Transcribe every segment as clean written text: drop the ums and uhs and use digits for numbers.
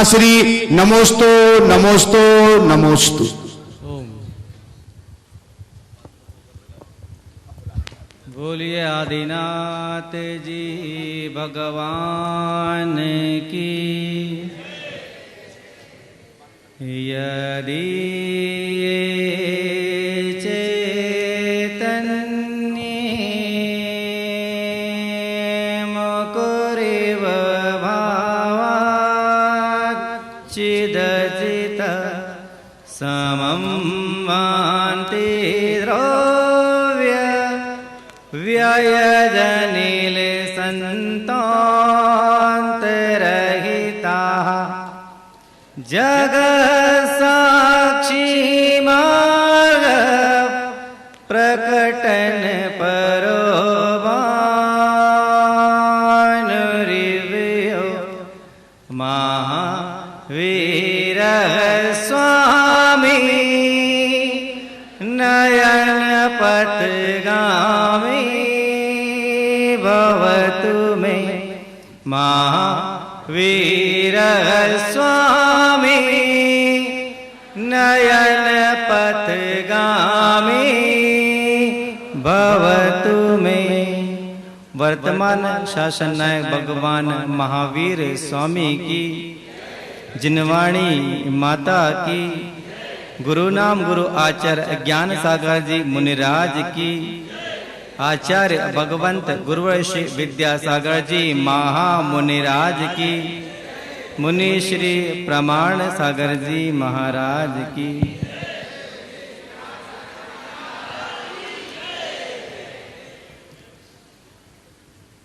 श्री नमोस्तु नमोस्तु नमोस्तु। बोलिए आदिनाथ जी भगवान की। यदि चैतन्य मुकुरिव भावात् चिदचित समं वान्ति द्रव्य व्ययजनिल संतान्तरहिताः जग साक्षी मार्ग प्रकटन परोवानुरिव्यो महावीर स्वामी नयन पथगामी भवतु मे महावीर स्वामी नयन पथगामी भवतु मे। वर्तमान शासन नायक भगवान महावीर स्वामी की, जिनवाणी माता की, गुरु नाम गुरु आचार्य ज्ञान सागर जी मुनिराज की, आचार्य भगवंत गुरुवर्षि विद्यासागर जी महामुनिराज की, मुनि श्री प्रमाण सागर जी महाराज की।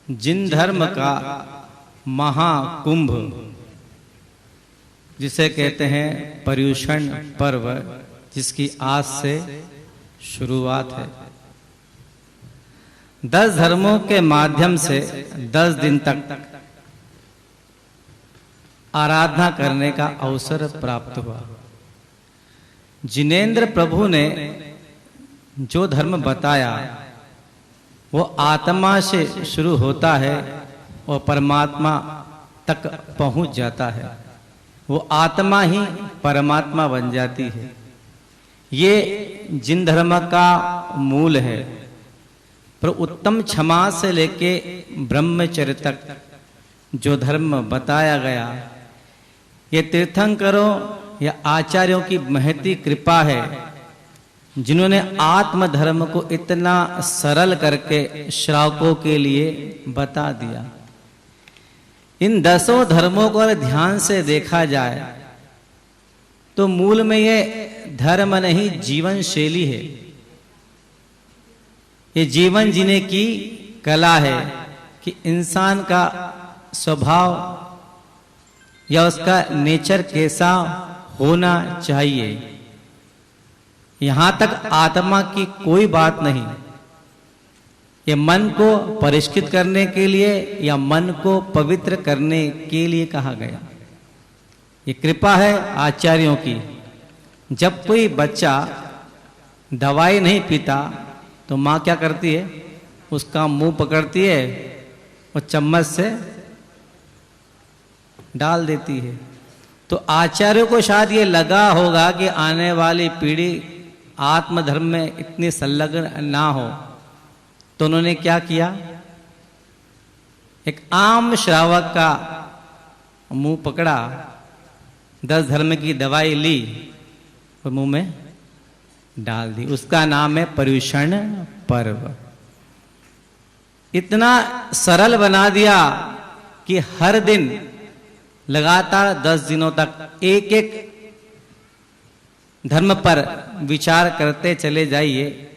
जिन धर्म का महाकुंभ जिसे कहते हैं पर्युषण पर्व, जिसकी आज से शुरुआत है, 10 धर्मों के माध्यम से 10 दिन तक आराधना करने का अवसर प्राप्त हुआ। जिनेंद्र प्रभु ने जो धर्म बताया वो आत्मा से शुरू होता है और परमात्मा तक पहुंच जाता है। वो आत्मा ही परमात्मा बन जाती है। ये जिन धर्म का मूल है। पर उत्तम क्षमा से लेके ब्रह्मचर्य तक जो धर्म बताया गया, ये तीर्थंकरों या आचार्यों की महती कृपा है, जिन्होंने आत्म धर्म को इतना सरल करके श्रावकों के लिए बता दिया। इन 10 धर्मों को अगर ध्यान से देखा जाए तो मूल में ये धर्म नहीं, जीवन शैली है। ये जीवन जीने की कला है कि इंसान का स्वभाव या उसका नेचर कैसा होना चाहिए। यहां तक आत्मा की कोई बात नहीं। ये मन को परिष्कृत करने के लिए या मन को पवित्र करने के लिए कहा गया। ये कृपा है आचार्यों की। जब कोई बच्चा दवाई नहीं पीता तो माँ क्या करती है? उसका मुंह पकड़ती है और चम्मच से डाल देती है। तो आचार्यों को शायद ये लगा होगा कि आने वाली पीढ़ी आत्मधर्म में इतनी संलग्न ना हो, तो उन्होंने क्या किया? एक आम श्रावक का मुंह पकड़ा, 10 धर्म की दवाई ली और मुंह में डाल दी। उसका नाम है पर्युषण पर्व। इतना सरल बना दिया कि हर दिन लगातार 10 दिनों तक एक एक धर्म पर विचार करते चले जाइए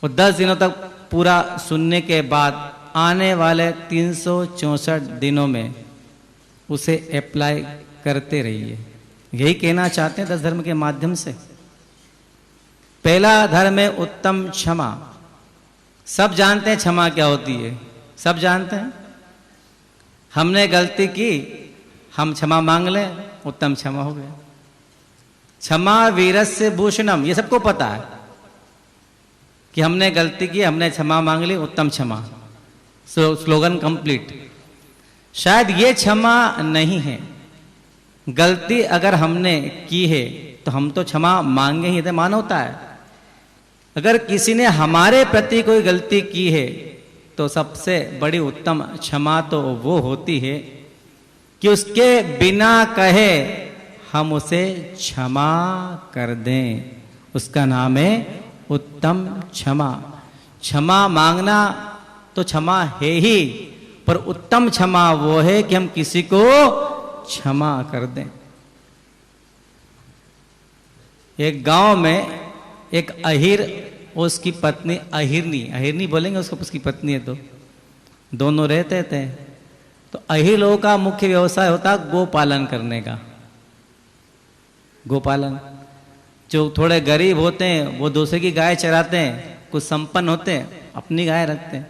और 10 दिनों तक पूरा सुनने के बाद आने वाले 364 दिनों में उसे अप्लाई करते रहिए। यही कहना चाहते हैं 10 धर्म के माध्यम से। पहला धर्म है उत्तम क्षमा। सब जानते हैं क्षमा क्या होती है, सब जानते हैं। हमने गलती की, हम क्षमा मांग लें, उत्तम क्षमा हो गया। क्षमा वीरस्य भूषणम, ये सबको पता है कि हमने गलती की, हमने क्षमा मांग ली, उत्तम क्षमा। Slogan complete. शायद ये क्षमा नहीं है, गलती अगर हमने की है तो हम तो क्षमा मांगे ही, मानवता है। अगर किसी ने हमारे प्रति कोई गलती की है तो सबसे बड़ी उत्तम क्षमा तो वो होती है कि उसके बिना कहे हम उसे क्षमा कर दें। उसका नाम है उत्तम क्षमा। क्षमा मांगना तो क्षमा है ही, पर उत्तम क्षमा वो है कि हम किसी को क्षमा कर दें। एक गांव में एक अहिर और उसकी पत्नी, अहिरनी बोलेंगे उसको, उसकी पत्नी है, तो दोनों रहते थे। तो अहिर लोगों का मुख्य व्यवसाय होता गोपालन करने का। गोपालन, जो थोड़े गरीब होते हैं वो दूसरे की गाय चराते हैं, कुछ संपन्न होते हैं अपनी गाय रखते हैं।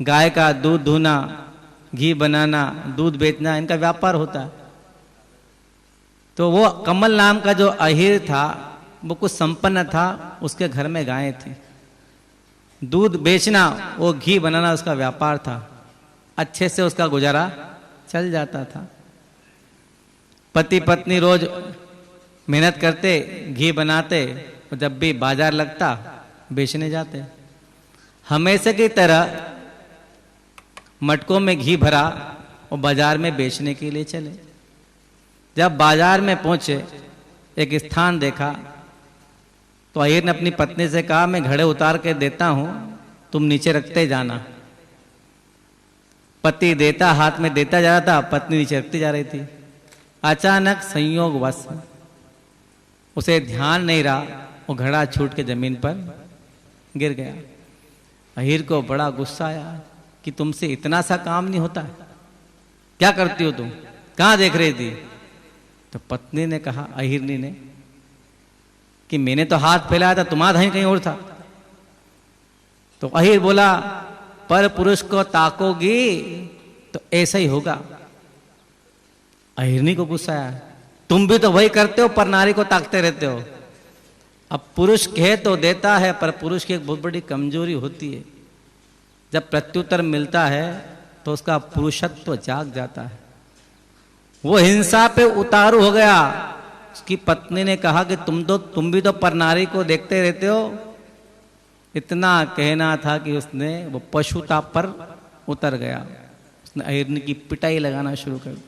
गाय का दूध दूहना, घी बनाना, दूध बेचना, इनका व्यापार होता है। तो वो कमल नाम का जो अहिर था वो कुछ संपन्न था, उसके घर में गायें थी। दूध बेचना, वो घी बनाना उसका व्यापार था। अच्छे से उसका गुजारा चल जाता था। पति पत्नी रोज मेहनत करते, घी बनाते, और जब भी बाजार लगता बेचने जाते। हमेशा की तरह मटकों में घी भरा और बाजार में बेचने के लिए चले। जब बाजार में पहुंचे, एक स्थान देखा, तो अहिर ने अपनी पत्नी से कहा, मैं घड़े उतार के देता हूं, तुम नीचे रखते जाना। पति देता, हाथ में देता जा रहा था, पत्नी नीचे रखती जा रही थी। अचानक संयोगवश उसे ध्यान नहीं रहा, वो घड़ा छूट के जमीन पर गिर गया। अहिर को बड़ा गुस्सा आया कि तुमसे इतना सा काम नहीं होता है, क्या करती हो तुम, कहां देख रही थी? तो पत्नी ने कहा, अहिरनी ने, कि मैंने तो हाथ फैलाया था, तुम्हारा ध्यान कहीं और था। तो अहिर बोला, पर पुरुष को ताकोगी तो ऐसा ही होगा। अहिरनी को गुस्सा आया, तुम भी तो वही करते हो, पर नारी को ताकते रहते हो। अब पुरुष कहे तो देता है, पर पुरुष की एक बहुत बड़ी कमजोरी होती है, जब प्रत्युत्तर मिलता है तो उसका पुरुषत्व जाग जाता है। वो हिंसा पे उतारू हो गया। उसकी पत्नी ने कहा कि तुम भी तो परनारी को देखते रहते हो। इतना कहना था कि उसने वो पशुता पर उतर गया। उसने अहिरनी की पिटाई लगाना शुरू कर दी।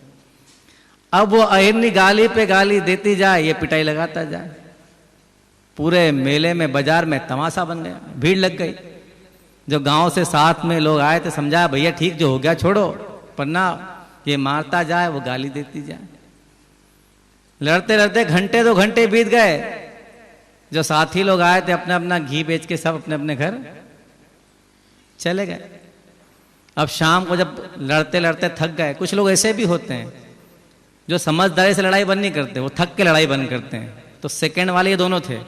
अब वो अहिरनी गाली पे गाली देती जाए, ये पिटाई लगाता जाए। पूरे मेले में, बाजार में तमाशा बन गया, भीड़ लग गई। जो गांव से साथ में लोग आए थे, समझाया भैया ठीक जो हो गया छोड़ो, पर ना ये मारता जाए, वो गाली देती जाए। लड़ते लड़ते घंटे 2 घंटे बीत गए। जो साथी लोग आए थे अपना अपना घी बेच के सब अपने अपने घर चले गए। अब शाम को जब लड़ते लड़ते थक गए, कुछ लोग ऐसे भी होते हैं जो समझदारी से लड़ाई बंद नहीं करते, वो थक के लड़ाई बंद करते हैं। तो सेकंड वाले ये दोनों थे,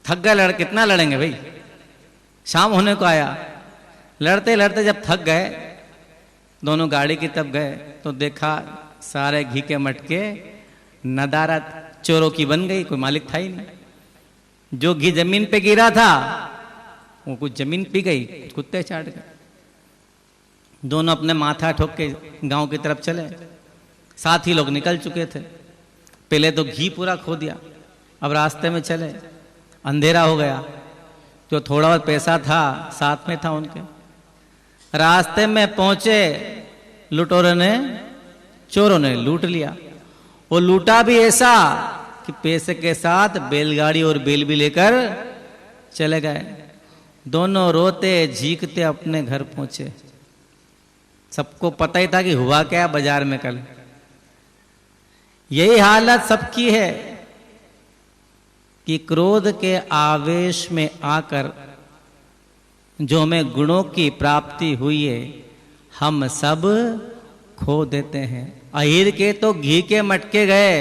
थक गए, कितना लड़ेंगे भाई, शाम होने को आया। लड़ते लड़ते जब थक गए, दोनों गाड़ी की तरफ गए तो देखा सारे घी के मटके नदारत चोरों की बन गई, कोई मालिक था ही नहीं। जो घी जमीन पे गिरा था वो कुछ जमीन पी गई, कुत्ते चाट गए। दोनों अपने माथा ठोक के गांव की तरफ चले। साथी लोग निकल चुके थे। पहले तो घी पूरा खो दिया। अब रास्ते में चले, अंधेरा हो गया। जो थोड़ा बहुत पैसा था साथ में था उनके, रास्ते में पहुंचे, लुटेरों ने, चोरों ने लूट लिया। वो लूटा भी ऐसा कि पैसे के साथ बैलगाड़ी और बैल भी लेकर चले गए। दोनों रोते झीकते अपने घर पहुंचे। सबको पता ही था कि हुआ क्या बाजार में कल। यही हालत सबकी है कि क्रोध के आवेश में आकर जो हमें गुणों की प्राप्ति हुई है, हम सब खो देते हैं। अहिर के तो घी के मटके गए,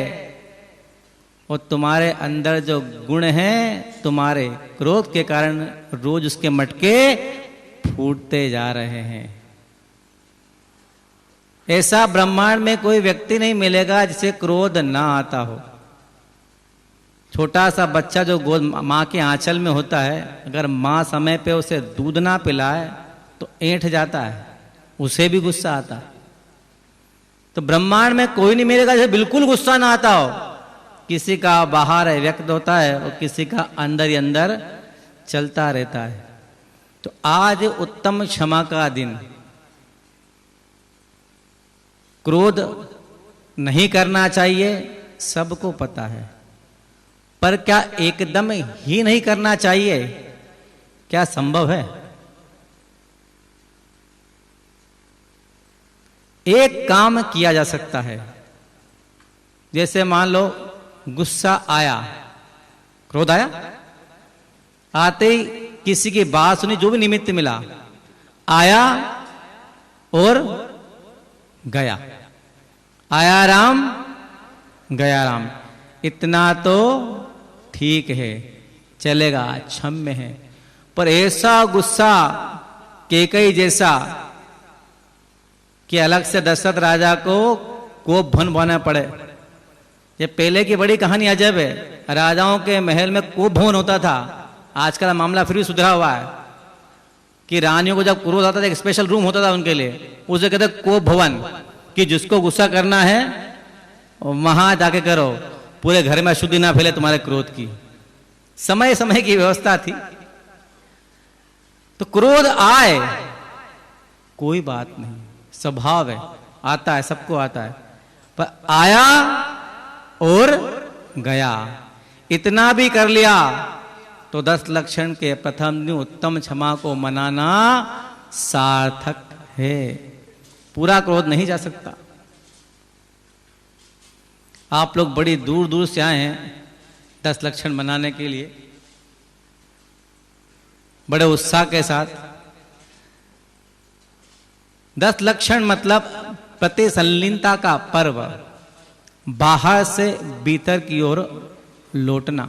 और तुम्हारे अंदर जो गुण हैं, तुम्हारे क्रोध के कारण रोज उसके मटके फूटते जा रहे हैं। ऐसा ब्रह्मांड में कोई व्यक्ति नहीं मिलेगा जिसे क्रोध ना आता हो। छोटा सा बच्चा जो गोद माँ के आंचल में होता है, अगर माँ समय पे उसे दूध ना पिलाए तो ऐंठ जाता है, उसे भी गुस्सा आता है। तो ब्रह्मांड में कोई नहीं मिलेगा जैसे बिल्कुल गुस्सा ना आता हो। किसी का बाहर व्यक्त होता है और किसी का अंदर ही अंदर चलता रहता है। तो आज उत्तम क्षमा का दिन। क्रोध नहीं करना चाहिए, सबको पता है, पर क्या एकदम ही नहीं करना चाहिए? क्या संभव है? एक काम किया जा सकता है। जैसे मान लो गुस्सा आया, क्रोध आया, आते ही किसी की बात सुनी, जो भी निमित्त मिला, आया और गया। आया राम, गया राम, इतना तो ठीक है, चलेगा, क्षम्य है। पर ऐसा गुस्सा कैकेयी जैसा कि अलग से दशरथ राजा को कोप भन बोना पड़े। ये पहले की बड़ी कहानी अजब है। राजाओं के महल में कोप भवन होता था। आजकल मामला फिर भी सुधरा हुआ है कि रानियों को जब क्रोध आता था, एक स्पेशल रूम होता था उनके लिए, उसे कहते कोप भवन, कि जिसको गुस्सा करना है वहां जाके करो, पूरे घर में अशुद्धि ना फैले तुम्हारे क्रोध की। समय समय की व्यवस्था थी। तो क्रोध आए कोई बात नहीं, स्वभाव है, आता है, सबको आता है, पर आया और गया, इतना भी कर लिया तो 10 लक्षण के प्रथम दिन उत्तम क्षमा को मनाना सार्थक है। पूरा क्रोध नहीं जा सकता। आप लोग बड़ी दूर दूर से आए हैं 10 लक्षण मनाने के लिए, बड़े उत्साह के साथ। 10 लक्षण मतलब प्रतिसंलीनता का पर्व, बाहर से भीतर की ओर लौटना।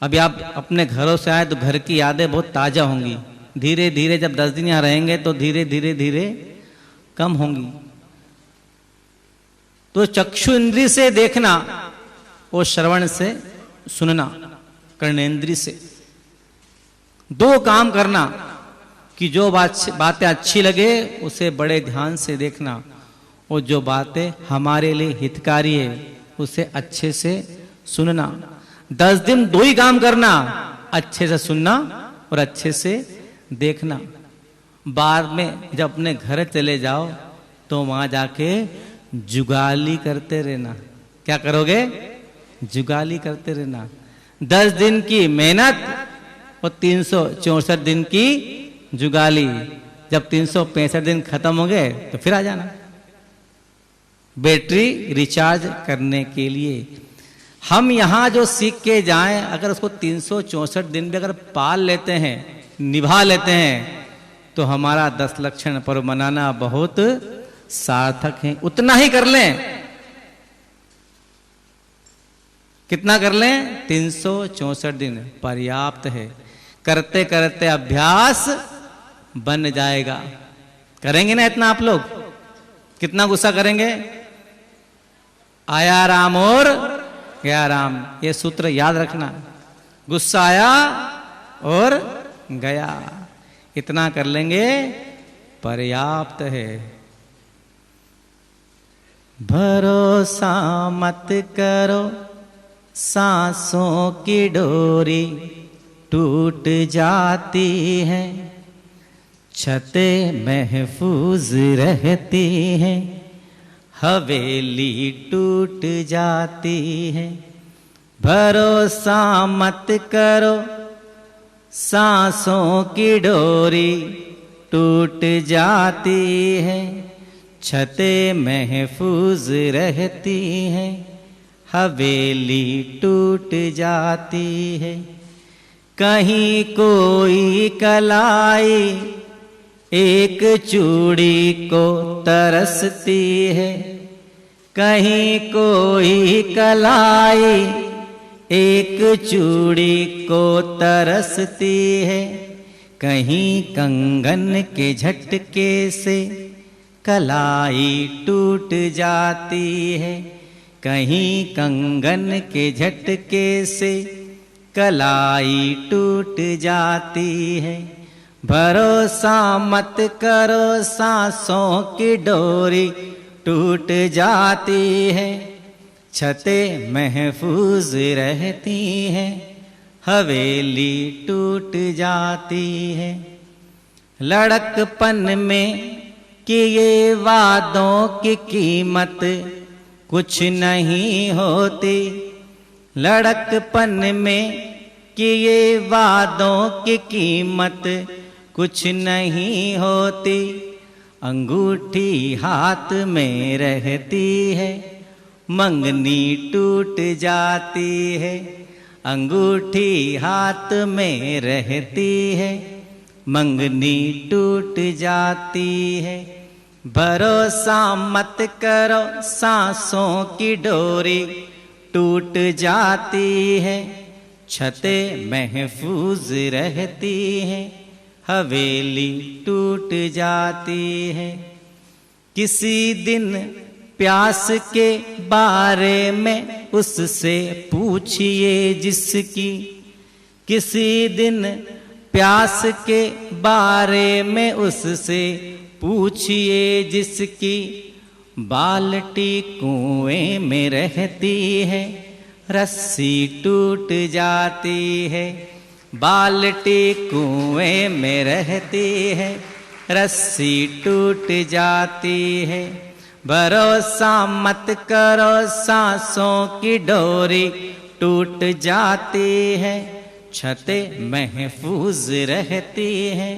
अभी आप अपने घरों से आए तो घर की यादें बहुत ताजा होंगी। धीरे धीरे जब 10 दिन यहां रहेंगे तो धीरे धीरे धीरे कम होंगी। तो चक्षु इंद्री से देखना और श्रवण से सुनना, कर्णेंद्री से 2 काम करना कि जो बातें अच्छी लगे उसे बड़े ध्यान से देखना, और जो बातें हमारे लिए हितकारी है उसे अच्छे से सुनना। 10 दिन 2 ही काम करना, अच्छे से सुनना और अच्छे से देखना। बाद में जब अपने घर चले जाओ तो वहां जाके जुगाली करते रहना। क्या करोगे? जुगाली करते रहना। 10 दिन की मेहनत और 364 दिन की जुगाली। जब 365 दिन खत्म हो गए तो फिर आ जाना बैटरी रिचार्ज करने के लिए। हम यहां जो सीख के जाएं, अगर उसको 364 दिन भी अगर पाल लेते हैं, निभा लेते हैं, तो हमारा 10 लक्षण पर्व मनाना बहुत सार्थक है। उतना ही कर लें। कितना कर लें? 364 दिन पर्याप्त है। करते करते अभ्यास बन जाएगा। करेंगे ना इतना आप लोग? कितना गुस्सा करेंगे? आया राम और गया राम, ये सूत्र याद रखना। गुस्सा आया और गया, इतना कर लेंगे पर्याप्त है। भरोसा मत करो, सांसों की डोरी टूट जाती है, छतें महफूज रहती हैं, हवेली टूट जाती है। भरोसा मत करो, सांसों की डोरी टूट जाती है, छतें महफूज रहती हैं, हवेली टूट जाती है। कहीं कोई कलाई एक चूड़ी को तरसती है, कहीं कोई कलाई एक चूड़ी को तरसती है, कहीं कंगन के झटके से कलाई टूट जाती है, कहीं कंगन के झटके से कलाई टूट जाती है। भरोसा मत करो, सांसों की डोरी टूट जाती है, छतें महफूज रहती हैं, हवेली टूट जाती है। लड़कपन में किए वादों की कीमत कुछ नहीं होती, लड़कपन में किए वादों की कीमत कुछ नहीं होती। अंगूठी हाथ में रहती है, मंगनी टूट जाती है, अंगूठी हाथ में रहती है, मंगनी टूट जाती है। भरोसा मत करो सांसों की डोरी टूट जाती है, छतें महफूज रहती हैं, हवेली टूट जाती है। किसी दिन प्यास के बारे में उससे पूछिए जिसकी, किसी दिन प्यास के बारे में उससे पूछिए जिसकी, बाल्टी कुएं में रहती है, रस्सी टूट जाती है, बाल्टी कुएं में रहती है, रस्सी टूट जाती है। भरोसा मत करो सांसों की डोरी टूट जाती है, छतें महफूज रहती हैं,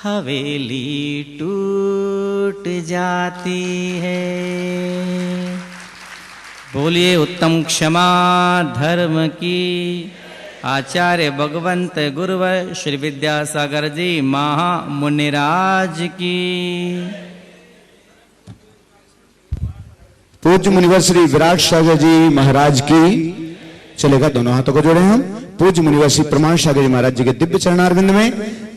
हवेली टूट जाती है। बोलिए उत्तम क्षमा धर्म की। आचार्य भगवंत गुरुवर श्री विद्यासागर जी महामुनिराज की। पूज्य मुनिवर श्री विराट सागर जी महाराज की। चलेगा, दोनों हाथों को जोड़े हम। पूज्य मुनिवर श्री प्रमाण सागर जी महाराज जी के दिव्य चरणारविंद में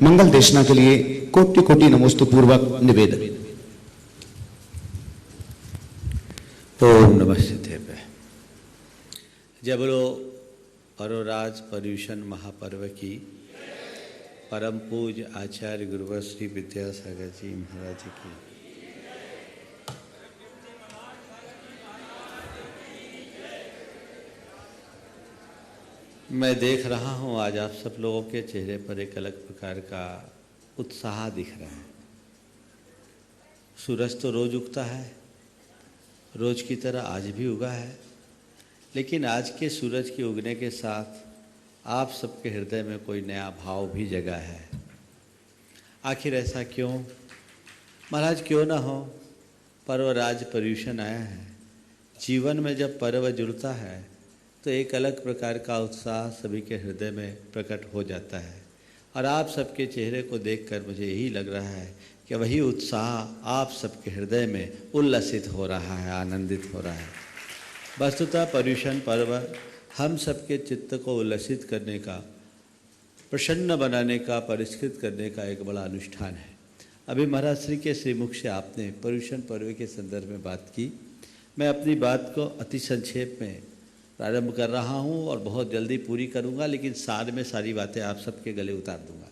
मंगल देशना के लिए कोटि कोटि नमोस्तु पूर्वक निवेदन। ओम नमः शिवाय। जय बोलो अरोराज पर्यूषण महापर्व की परम पूज्य आचार्य गुरुवर श्री विद्यासागर जी महाराज जी की। मैं देख रहा हूँ आज आप सब लोगों के चेहरे पर एक अलग प्रकार का उत्साह दिख रहा है। सूरज तो रोज उगता है, रोज की तरह आज भी उगा है, लेकिन आज के सूरज के उगने के साथ आप सबके हृदय में कोई नया भाव भी जगा है। आखिर ऐसा क्यों? महाराज क्यों ना हो, पर्वराज पर्यूषण आया है। जीवन में जब पर्व जुड़ता है तो एक अलग प्रकार का उत्साह सभी के हृदय में प्रकट हो जाता है। और आप सबके चेहरे को देखकर मुझे यही लग रहा है कि वही उत्साह आप सबके हृदय में उल्लसित हो रहा है, आनंदित हो रहा है। वस्तुतः पर्यूषण पर्व हम सबके चित्त को उल्लसित करने का, प्रसन्न बनाने का, परिष्कृत करने का एक बड़ा अनुष्ठान है। अभी महाराज श्री के श्रीमुख से आपने पर्यूषण पर्व के संदर्भ में बात की। मैं अपनी बात को अति संक्षेप में प्रारंभ कर रहा हूँ और बहुत जल्दी पूरी करूँगा, लेकिन सार में सारी बातें आप सबके गले उतार दूँगा।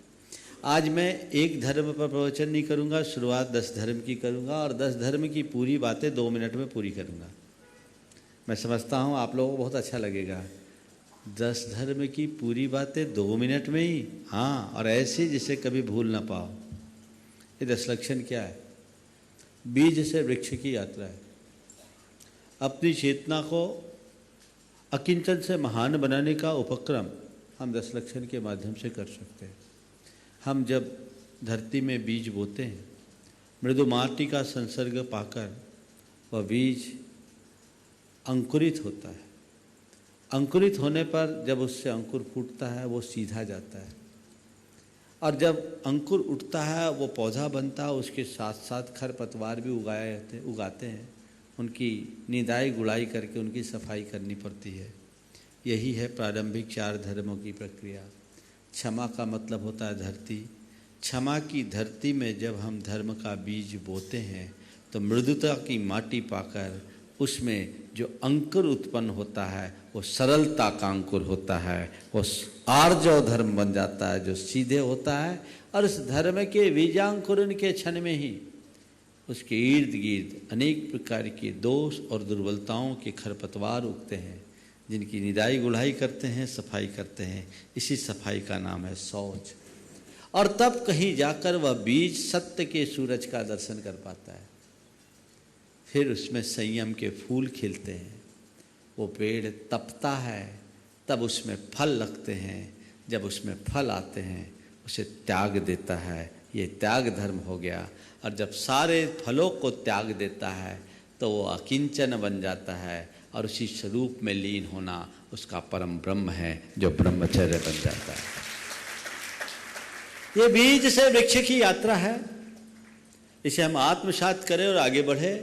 आज मैं एक धर्म पर प्रवचन नहीं करूँगा, शुरुआत 10 धर्म की करूँगा और 10 धर्म की पूरी बातें 2 मिनट में पूरी करूँगा। मैं समझता हूँ आप लोगों को बहुत अच्छा लगेगा। 10 धर्म की पूरी बातें 2 मिनट में ही, हाँ, और ऐसी जिसे कभी भूल ना पाओ। ये 10 लक्षण क्या है? बीज से वृक्ष की यात्रा है। अपनी चेतना को अकिंचन से महान बनाने का उपक्रम हम 10 लक्षण के माध्यम से कर सकते हैं। हम जब धरती में बीज बोते हैं, मृदु माटी का संसर्ग पाकर वह बीज अंकुरित होता है। अंकुरित होने पर जब उससे अंकुर फूटता है वो सीधा जाता है, और जब अंकुर उठता है वो पौधा बनता है। उसके साथ साथ खरपतवार भी उगाते हैं। उनकी निदाई गुड़ाई करके उनकी सफाई करनी पड़ती है। यही है प्रारंभिक 4 धर्मों की प्रक्रिया। क्षमा का मतलब होता है धरती। क्षमा की धरती में जब हम धर्म का बीज बोते हैं तो मृदुता की माटी पाकर उसमें जो अंकुर उत्पन्न होता है वो सरलता का अंकुर होता है। वो आर्जव धर्म बन जाता है जो सीधे होता है, और उस धर्म के बीजांकुरण के क्षण में ही उसके इर्द गिर्द अनेक प्रकार के दोष और दुर्बलताओं के खरपतवार उगते हैं, जिनकी निदाई गुड़ाई करते हैं, सफाई करते हैं। इसी सफाई का नाम है शौच। और तब कहीं जाकर वह बीज सत्य के सूरज का दर्शन कर पाता है। फिर उसमें संयम के फूल खिलते हैं, वो पेड़ तपता है, तब उसमें फल लगते हैं। जब उसमें फल आते हैं उसे त्याग देता है, ये त्याग धर्म हो गया। और जब सारे फलों को त्याग देता है तो वो अकिंचन बन जाता है, और उसी स्वरूप में लीन होना उसका परम ब्रह्म है, जो ब्रह्मचर्य बन जाता है। ये बीज से वृक्ष की यात्रा है, इसे हम आत्मसात करें और आगे बढ़े।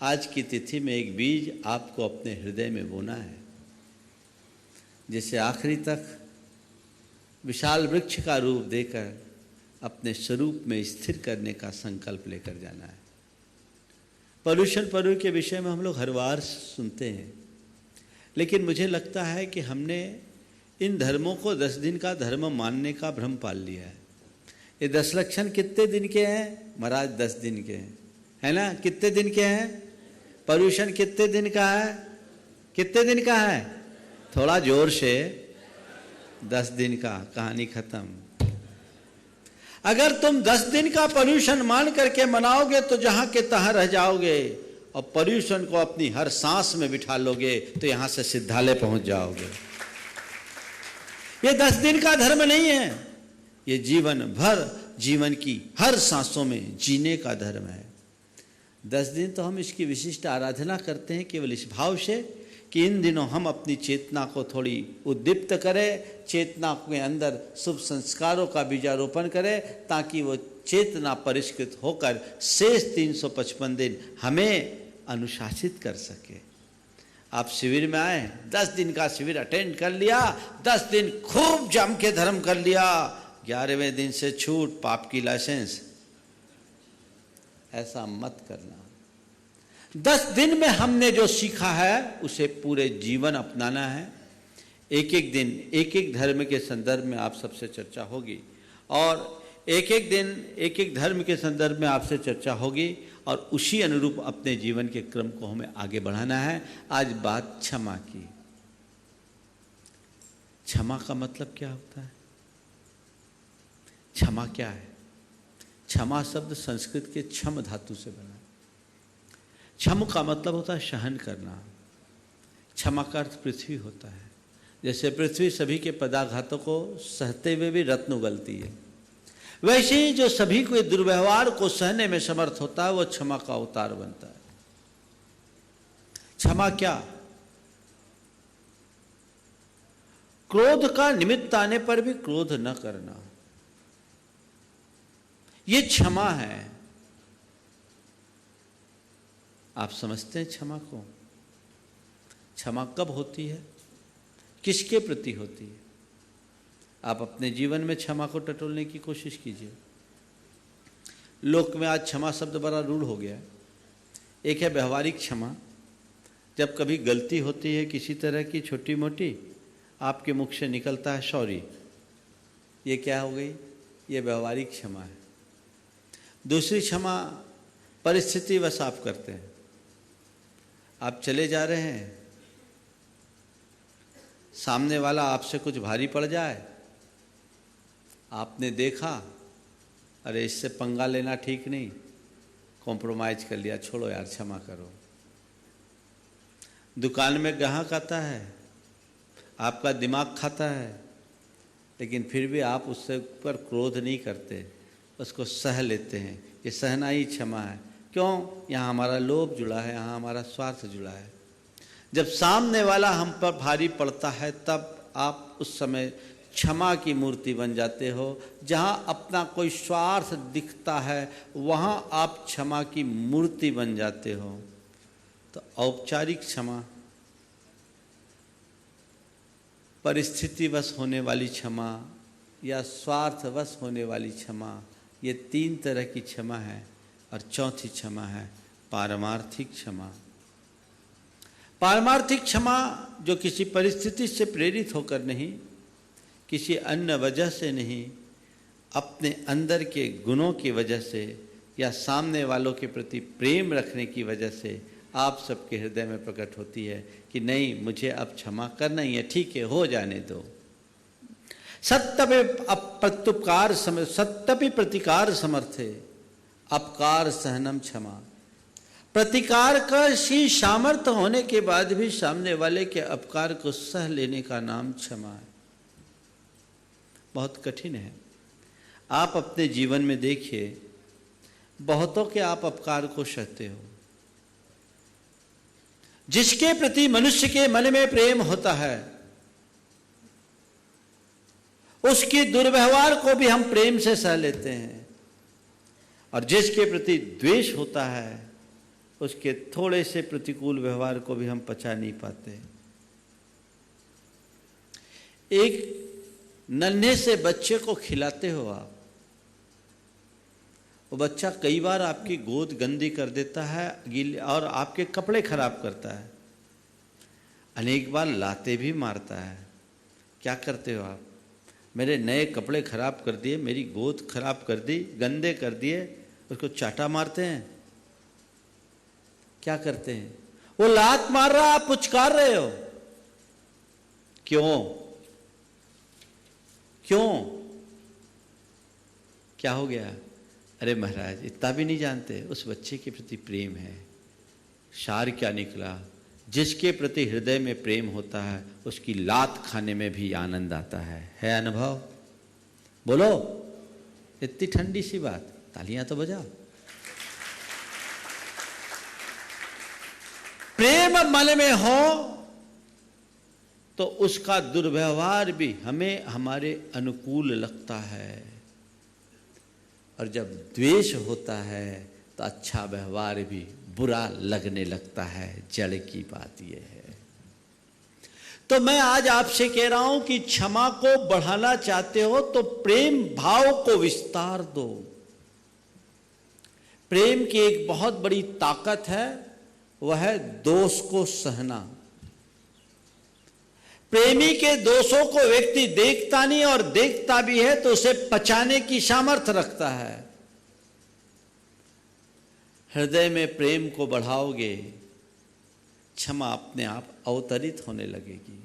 आज की तिथि में एक बीज आपको अपने हृदय में बोना है, जिसे आखिरी तक विशाल वृक्ष का रूप देकर अपने स्वरूप में स्थिर करने का संकल्प लेकर जाना है। पर्यूषण पर्व के विषय में हम लोग हर बार सुनते हैं, लेकिन मुझे लगता है कि हमने इन धर्मों को 10 दिन का धर्म मानने का भ्रम पाल लिया है। ये 10 लक्षण कितने दिन के हैं महाराज? 10 दिन के हैं, है ना? कितने दिन के हैं? पर्यूषण कितने दिन का है? कितने दिन का है? थोड़ा जोर से। 10 दिन का। कहानी खत्म। अगर तुम 10 दिन का पर्यूषण मान करके मनाओगे तो जहां के तहां रह जाओगे, और पर्यूषण को अपनी हर सांस में बिठा लोगे तो यहां से सिद्धालय पहुंच जाओगे। ये 10 दिन का धर्म नहीं है, ये जीवन भर, जीवन की हर सांसों में जीने का धर्म है। 10 दिन तो हम इसकी विशिष्ट आराधना करते हैं केवल इस भाव से कि इन दिनों हम अपनी चेतना को थोड़ी उद्दीप्त करें, चेतना के अंदर शुभ संस्कारों का बीजारोपण करें, ताकि वो चेतना परिष्कृत होकर शेष 355 दिन हमें अनुशासित कर सके। आप शिविर में आए, 10 दिन का शिविर अटेंड कर लिया, 10 दिन खूब जम के धर्म कर लिया, 11वें दिन से छूट, पाप की लाइसेंस। ऐसा मत करना। 10 दिन में हमने जो सीखा है उसे पूरे जीवन अपनाना है। एक एक दिन एक एक धर्म के संदर्भ में आप सबसे चर्चा होगी, और एक एक दिन एक एक धर्म के संदर्भ में आपसे चर्चा होगी, और उसी अनुरूप अपने जीवन के क्रम को हमें आगे बढ़ाना है। आज बात क्षमा की। क्षमा का मतलब क्या होता है? क्षमा क्या है? क्षमा शब्द संस्कृत के क्षम धातु से बना है। क्षम का मतलब होता है सहन करना। क्षमा का अर्थ पृथ्वी होता है। जैसे पृथ्वी सभी के पदाघातों को सहते हुए भी रत्न उगलती है, वैसे ही जो सभी के दुर्व्यवहार को सहने में समर्थ होता है वो क्षमा का अवतार बनता है। क्षमा क्या? क्रोध का निमित्त आने पर भी क्रोध न करना, ये क्षमा है। आप समझते हैं क्षमा को? क्षमा कब होती है, किसके प्रति होती है? आप अपने जीवन में क्षमा को टटोलने की कोशिश कीजिए। लोक में आज क्षमा शब्द बड़ा रूढ़ हो गया है। एक है व्यवहारिक क्षमा, जब कभी गलती होती है किसी तरह की छोटी मोटी, आपके मुख से निकलता है सॉरी। ये क्या हो गई? ये व्यवहारिक क्षमा है। दूसरी क्षमा परिस्थितिवश आप करते हैं। आप चले जा रहे हैं, सामने वाला आपसे कुछ भारी पड़ जाए, आपने देखा अरे इससे पंगा लेना ठीक नहीं, कॉम्प्रोमाइज कर लिया, छोड़ो यार क्षमा करो। दुकान में ग्राहक आता है, आपका दिमाग खाता है, लेकिन फिर भी आप उससे ऊपर क्रोध नहीं करते, उसको सह लेते हैं। ये सहना ही क्षमा है। क्यों? यहाँ हमारा लोभ जुड़ा है, यहाँ हमारा स्वार्थ जुड़ा है। जब सामने वाला हम पर भारी पड़ता है तब आप उस समय क्षमा की मूर्ति बन जाते हो। जहाँ अपना कोई स्वार्थ दिखता है वहाँ आप क्षमा की मूर्ति बन जाते हो। तो औपचारिक क्षमा, परिस्थितिवश होने वाली क्षमा, या स्वार्थवश होने वाली क्षमा, ये 3 तरह की क्षमा है। और चौथी क्षमा है पारमार्थिक क्षमा। पारमार्थिक क्षमा जो किसी परिस्थिति से प्रेरित होकर नहीं, किसी अन्य वजह से नहीं, अपने अंदर के गुणों की वजह से या सामने वालों के प्रति प्रेम रखने की वजह से आप सबके हृदय में प्रकट होती है कि नहीं, मुझे अब क्षमा करना ही है, ठीक है, हो जाने दो। सत्यपि प्रतिकार समर्थे अपकार सहनम क्षमा। प्रतिकार का शी सामर्थ्य होने के बाद भी सामने वाले के अपकार को सह लेने का नाम क्षमा है। बहुत कठिन है। आप अपने जीवन में देखिए, बहुतों के आप अपकार को सहते हो। जिसके प्रति मनुष्य के मन में प्रेम होता है, उसके दुर्व्यवहार को भी हम प्रेम से सह लेते हैं, और जिसके प्रति द्वेष होता है, उसके थोड़े से प्रतिकूल व्यवहार को भी हम पचा नहीं पाते। एक नन्हे से बच्चे को खिलाते हो आप, वो बच्चा कई बार आपकी गोद गंदी कर देता है, गीले, और आपके कपड़े खराब करता है, अनेक बार लाते भी मारता है। क्या करते हो आप? मेरे नए कपड़े खराब कर दिए, मेरी गोद खराब कर दी, गंदे कर दिए, उसको चाटा मारते हैं। क्या करते हैं? वो लात मार रहा, आप पुचकार रहे हो। क्यों? क्यों? क्या हो गया? अरे महाराज, इतना भी नहीं जानते, उस बच्चे के प्रति प्रेम है। सार क्या निकला? जिसके प्रति हृदय में प्रेम होता है, उसकी लात खाने में भी आनंद आता है अनुभव? बोलो, इतनी ठंडी सी बात, तालियां तो बजाओ। प्रेम मन में हो तो उसका दुर्व्यवहार भी हमें हमारे अनुकूल लगता है, और जब द्वेष होता है तो अच्छा व्यवहार भी बुरा लगने लगता है। जड़ की बात यह है। तो मैं आज आपसे कह रहा हूं कि क्षमा को बढ़ाना चाहते हो तो प्रेम भाव को विस्तार दो। प्रेम की एक बहुत बड़ी ताकत है, वह है दोष को सहना। प्रेमी के दोषों को व्यक्ति देखता नहीं, और देखता भी है तो उसे पचाने की सामर्थ्य रखता है। हृदय में प्रेम को बढ़ाओगे, क्षमा अपने आप अवतरित होने लगेगी।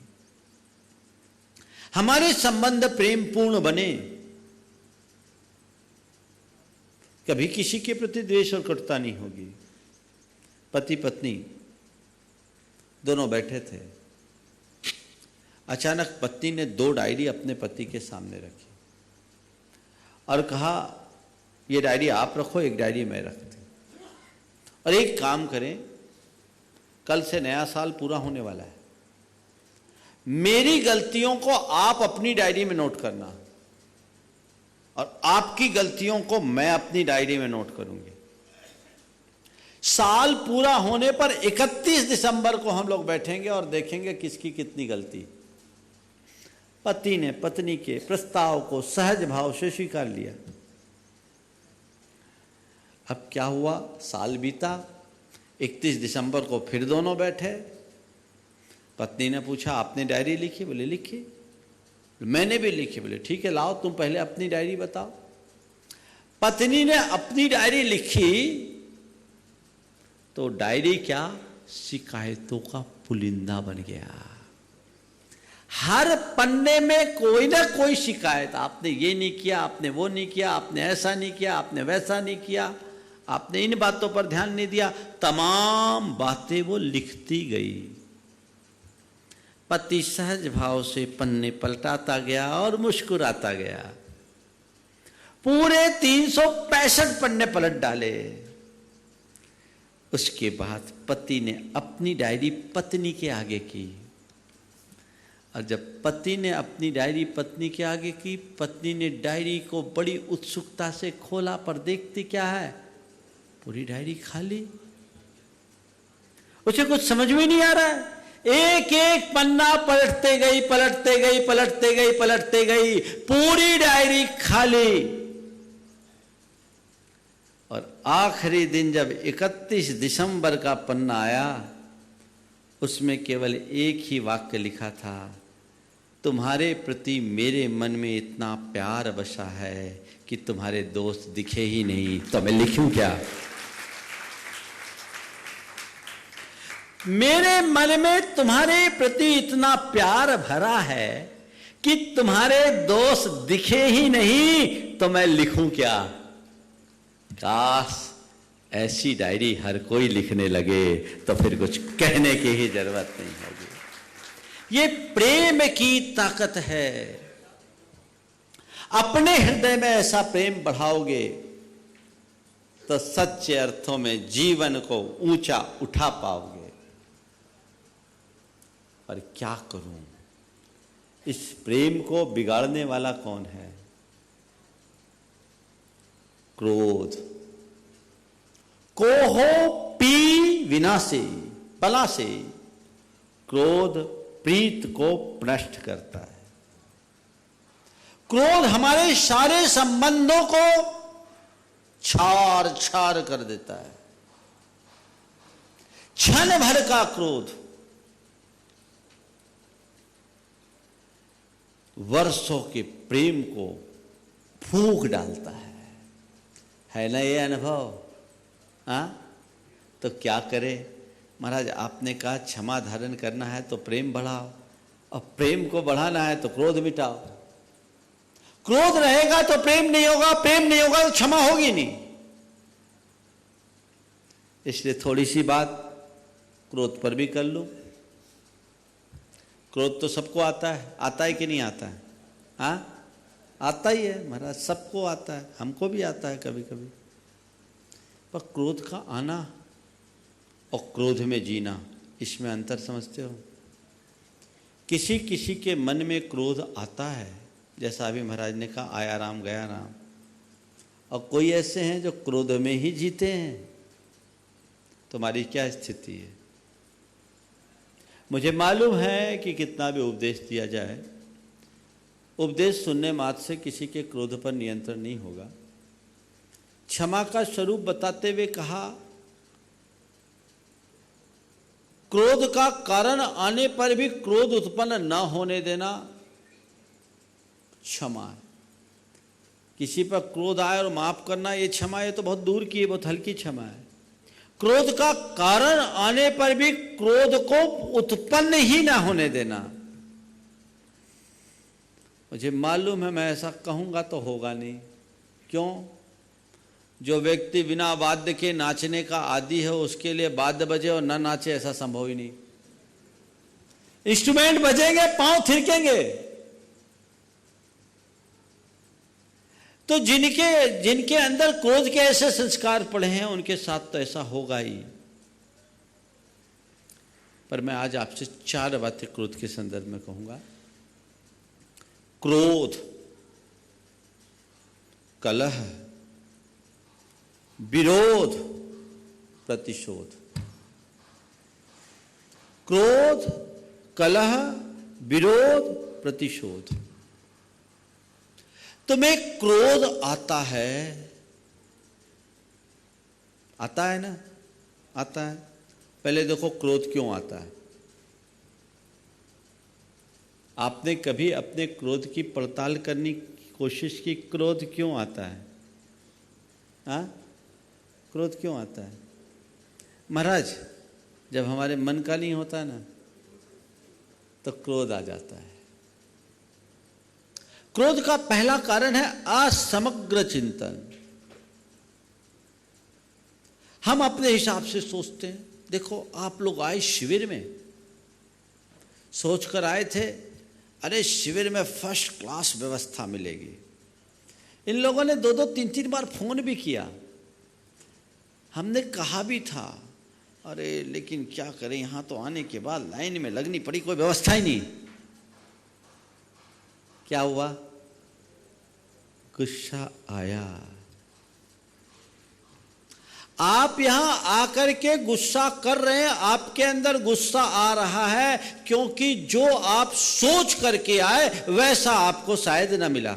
हमारे संबंध प्रेम पूर्ण बने, कभी किसी के प्रति द्वेष और कटुता नहीं होगी। पति पत्नी दोनों बैठे थे, अचानक पत्नी ने 2 डायरी अपने पति के सामने रखी और कहा, ये डायरी आप रखो, एक डायरी मैं रखती, और एक काम करें, कल से नया साल पूरा होने वाला है, मेरी गलतियों को आप अपनी डायरी में नोट करना, और आपकी गलतियों को मैं अपनी डायरी में नोट करूंगी। साल पूरा होने पर 31 दिसंबर को हम लोग बैठेंगे और देखेंगे किसकी कितनी गलती। पति ने पत्नी के प्रस्ताव को सहज भाव से स्वीकार लिया। अब क्या हुआ? साल बीता, 31 दिसंबर को फिर दोनों बैठे। पत्नी ने पूछा, आपने डायरी लिखी? बोले लिखी। मैंने भी लिखी। बोले ठीक है, लाओ तुम पहले अपनी डायरी बताओ। पत्नी ने अपनी डायरी लिखी तो डायरी क्या, शिकायतों का पुलिंदा बन गया। हर पन्ने में कोई ना कोई शिकायत, आपने ये नहीं किया, आपने वो नहीं किया, आपने ऐसा नहीं किया, आपने वैसा नहीं किया, आपने इन बातों पर ध्यान नहीं दिया, तमाम बातें वो लिखती गई। पति सहज भाव से पन्ने पलटाता गया और मुस्कुराता गया। पूरे 365 पन्ने पलट डाले। उसके बाद पति ने अपनी डायरी पत्नी के आगे की, और जब पति ने अपनी डायरी पत्नी के आगे की, पत्नी ने डायरी को बड़ी उत्सुकता से खोला, पर देखती क्या है, पूरी डायरी खाली। उसे कुछ समझ में नहीं आ रहा है। एक एक पन्ना पलटते गई, पलटते गई, पलटते गई, पलटते गई, पूरी डायरी खाली। और आखिरी दिन जब 31 दिसंबर का पन्ना आया, उसमें केवल एक ही वाक्य लिखा था, तुम्हारे प्रति मेरे मन में इतना प्यार बसा है कि तुम्हारे दोस्त दिखे ही नहीं, तो मैं लिखूं क्या? मेरे मन में तुम्हारे प्रति इतना प्यार भरा है कि तुम्हारे दोस्त दिखे ही नहीं, तो मैं लिखूं क्या? काश ऐसी डायरी हर कोई लिखने लगे तो फिर कुछ कहने की ही जरूरत नहीं होगी। ये प्रेम की ताकत है। अपने हृदय में ऐसा प्रेम बढ़ाओगे तो सच्चे अर्थों में जीवन को ऊंचा उठा पाओगे। पर क्या करूं, इस प्रेम को बिगाड़ने वाला कौन है? क्रोध। कोहो पी विनाशे पलासे, क्रोध प्रीत को नष्ट करता है। क्रोध हमारे सारे संबंधों को छार छार कर देता है। क्षण भर का क्रोध वर्षों के प्रेम को फूंक डालता है ना ये अनुभव? हाँ, तो क्या करे महाराज? आपने कहा क्षमा धारण करना है तो प्रेम बढ़ाओ, और प्रेम को बढ़ाना है तो क्रोध मिटाओ। क्रोध रहेगा तो प्रेम नहीं होगा, प्रेम नहीं होगा तो क्षमा होगी नहीं। इसलिए थोड़ी सी बात क्रोध पर भी कर लो। क्रोध तो सबको आता है कि नहीं आता है? हाँ, आता ही है महाराज, सबको आता है, हमको भी आता है कभी कभी। पर क्रोध का आना और क्रोध में जीना, इसमें अंतर समझते हो? किसी किसी के मन में क्रोध आता है, जैसा अभी महाराज ने कहा आया राम गया राम, और कोई ऐसे हैं जो क्रोध में ही जीते हैं। तुम्हारी क्या स्थिति है? मुझे मालूम है कि कितना भी उपदेश दिया जाए, उपदेश सुनने मात्र से किसी के क्रोध पर नियंत्रण नहीं होगा। क्षमा का स्वरूप बताते हुए कहा, क्रोध का कारण आने पर भी क्रोध उत्पन्न न होने देना क्षमा है। किसी पर क्रोध आए और माफ करना, ये क्षमा, ये तो बहुत दूर की है, बहुत हल्की क्षमा है। क्रोध का कारण आने पर भी क्रोध को उत्पन्न ही ना होने देना। मुझे मालूम है मैं ऐसा कहूंगा तो होगा नहीं। क्यों? जो व्यक्ति बिना वाद्य के नाचने का आदी है, उसके लिए वाद्य बजे और ना नाचे ऐसा संभव ही नहीं। इंस्ट्रूमेंट बजेंगे, पांव थिरकेंगे। तो जिनके अंदर क्रोध के ऐसे संस्कार पड़े हैं, उनके साथ तो ऐसा होगा ही। पर मैं आज आपसे 4 बातें क्रोध के संदर्भ में कहूंगा। क्रोध, कलह, विरोध, प्रतिशोध। क्रोध, कलह, विरोध, प्रतिशोध। तुम्हें क्रोध आता है ना? आता है। पहले देखो क्रोध क्यों आता है। आपने कभी अपने क्रोध की पड़ताल करने की कोशिश की? क्रोध क्यों आता है? हाँ, क्रोध क्यों आता है? महाराज, जब हमारे मन का नहीं होता ना, तो क्रोध आ जाता है। क्रोध का पहला कारण है असमग्र चिंतन। हम अपने हिसाब से सोचते हैं। देखो, आप लोग आए शिविर में, सोचकर आए थे अरे शिविर में फर्स्ट क्लास व्यवस्था मिलेगी। इन लोगों ने 2-2, 3-3 बार फोन भी किया। हमने कहा भी था, अरे लेकिन क्या करें, यहां तो आने के बाद लाइन में लगनी पड़ी, कोई व्यवस्था ही नहीं। क्या हुआ? गुस्सा आया। आप यहां आकर के गुस्सा कर रहे हैं, आपके अंदर गुस्सा आ रहा है क्योंकि जो आप सोच करके आए वैसा आपको शायद ना मिला।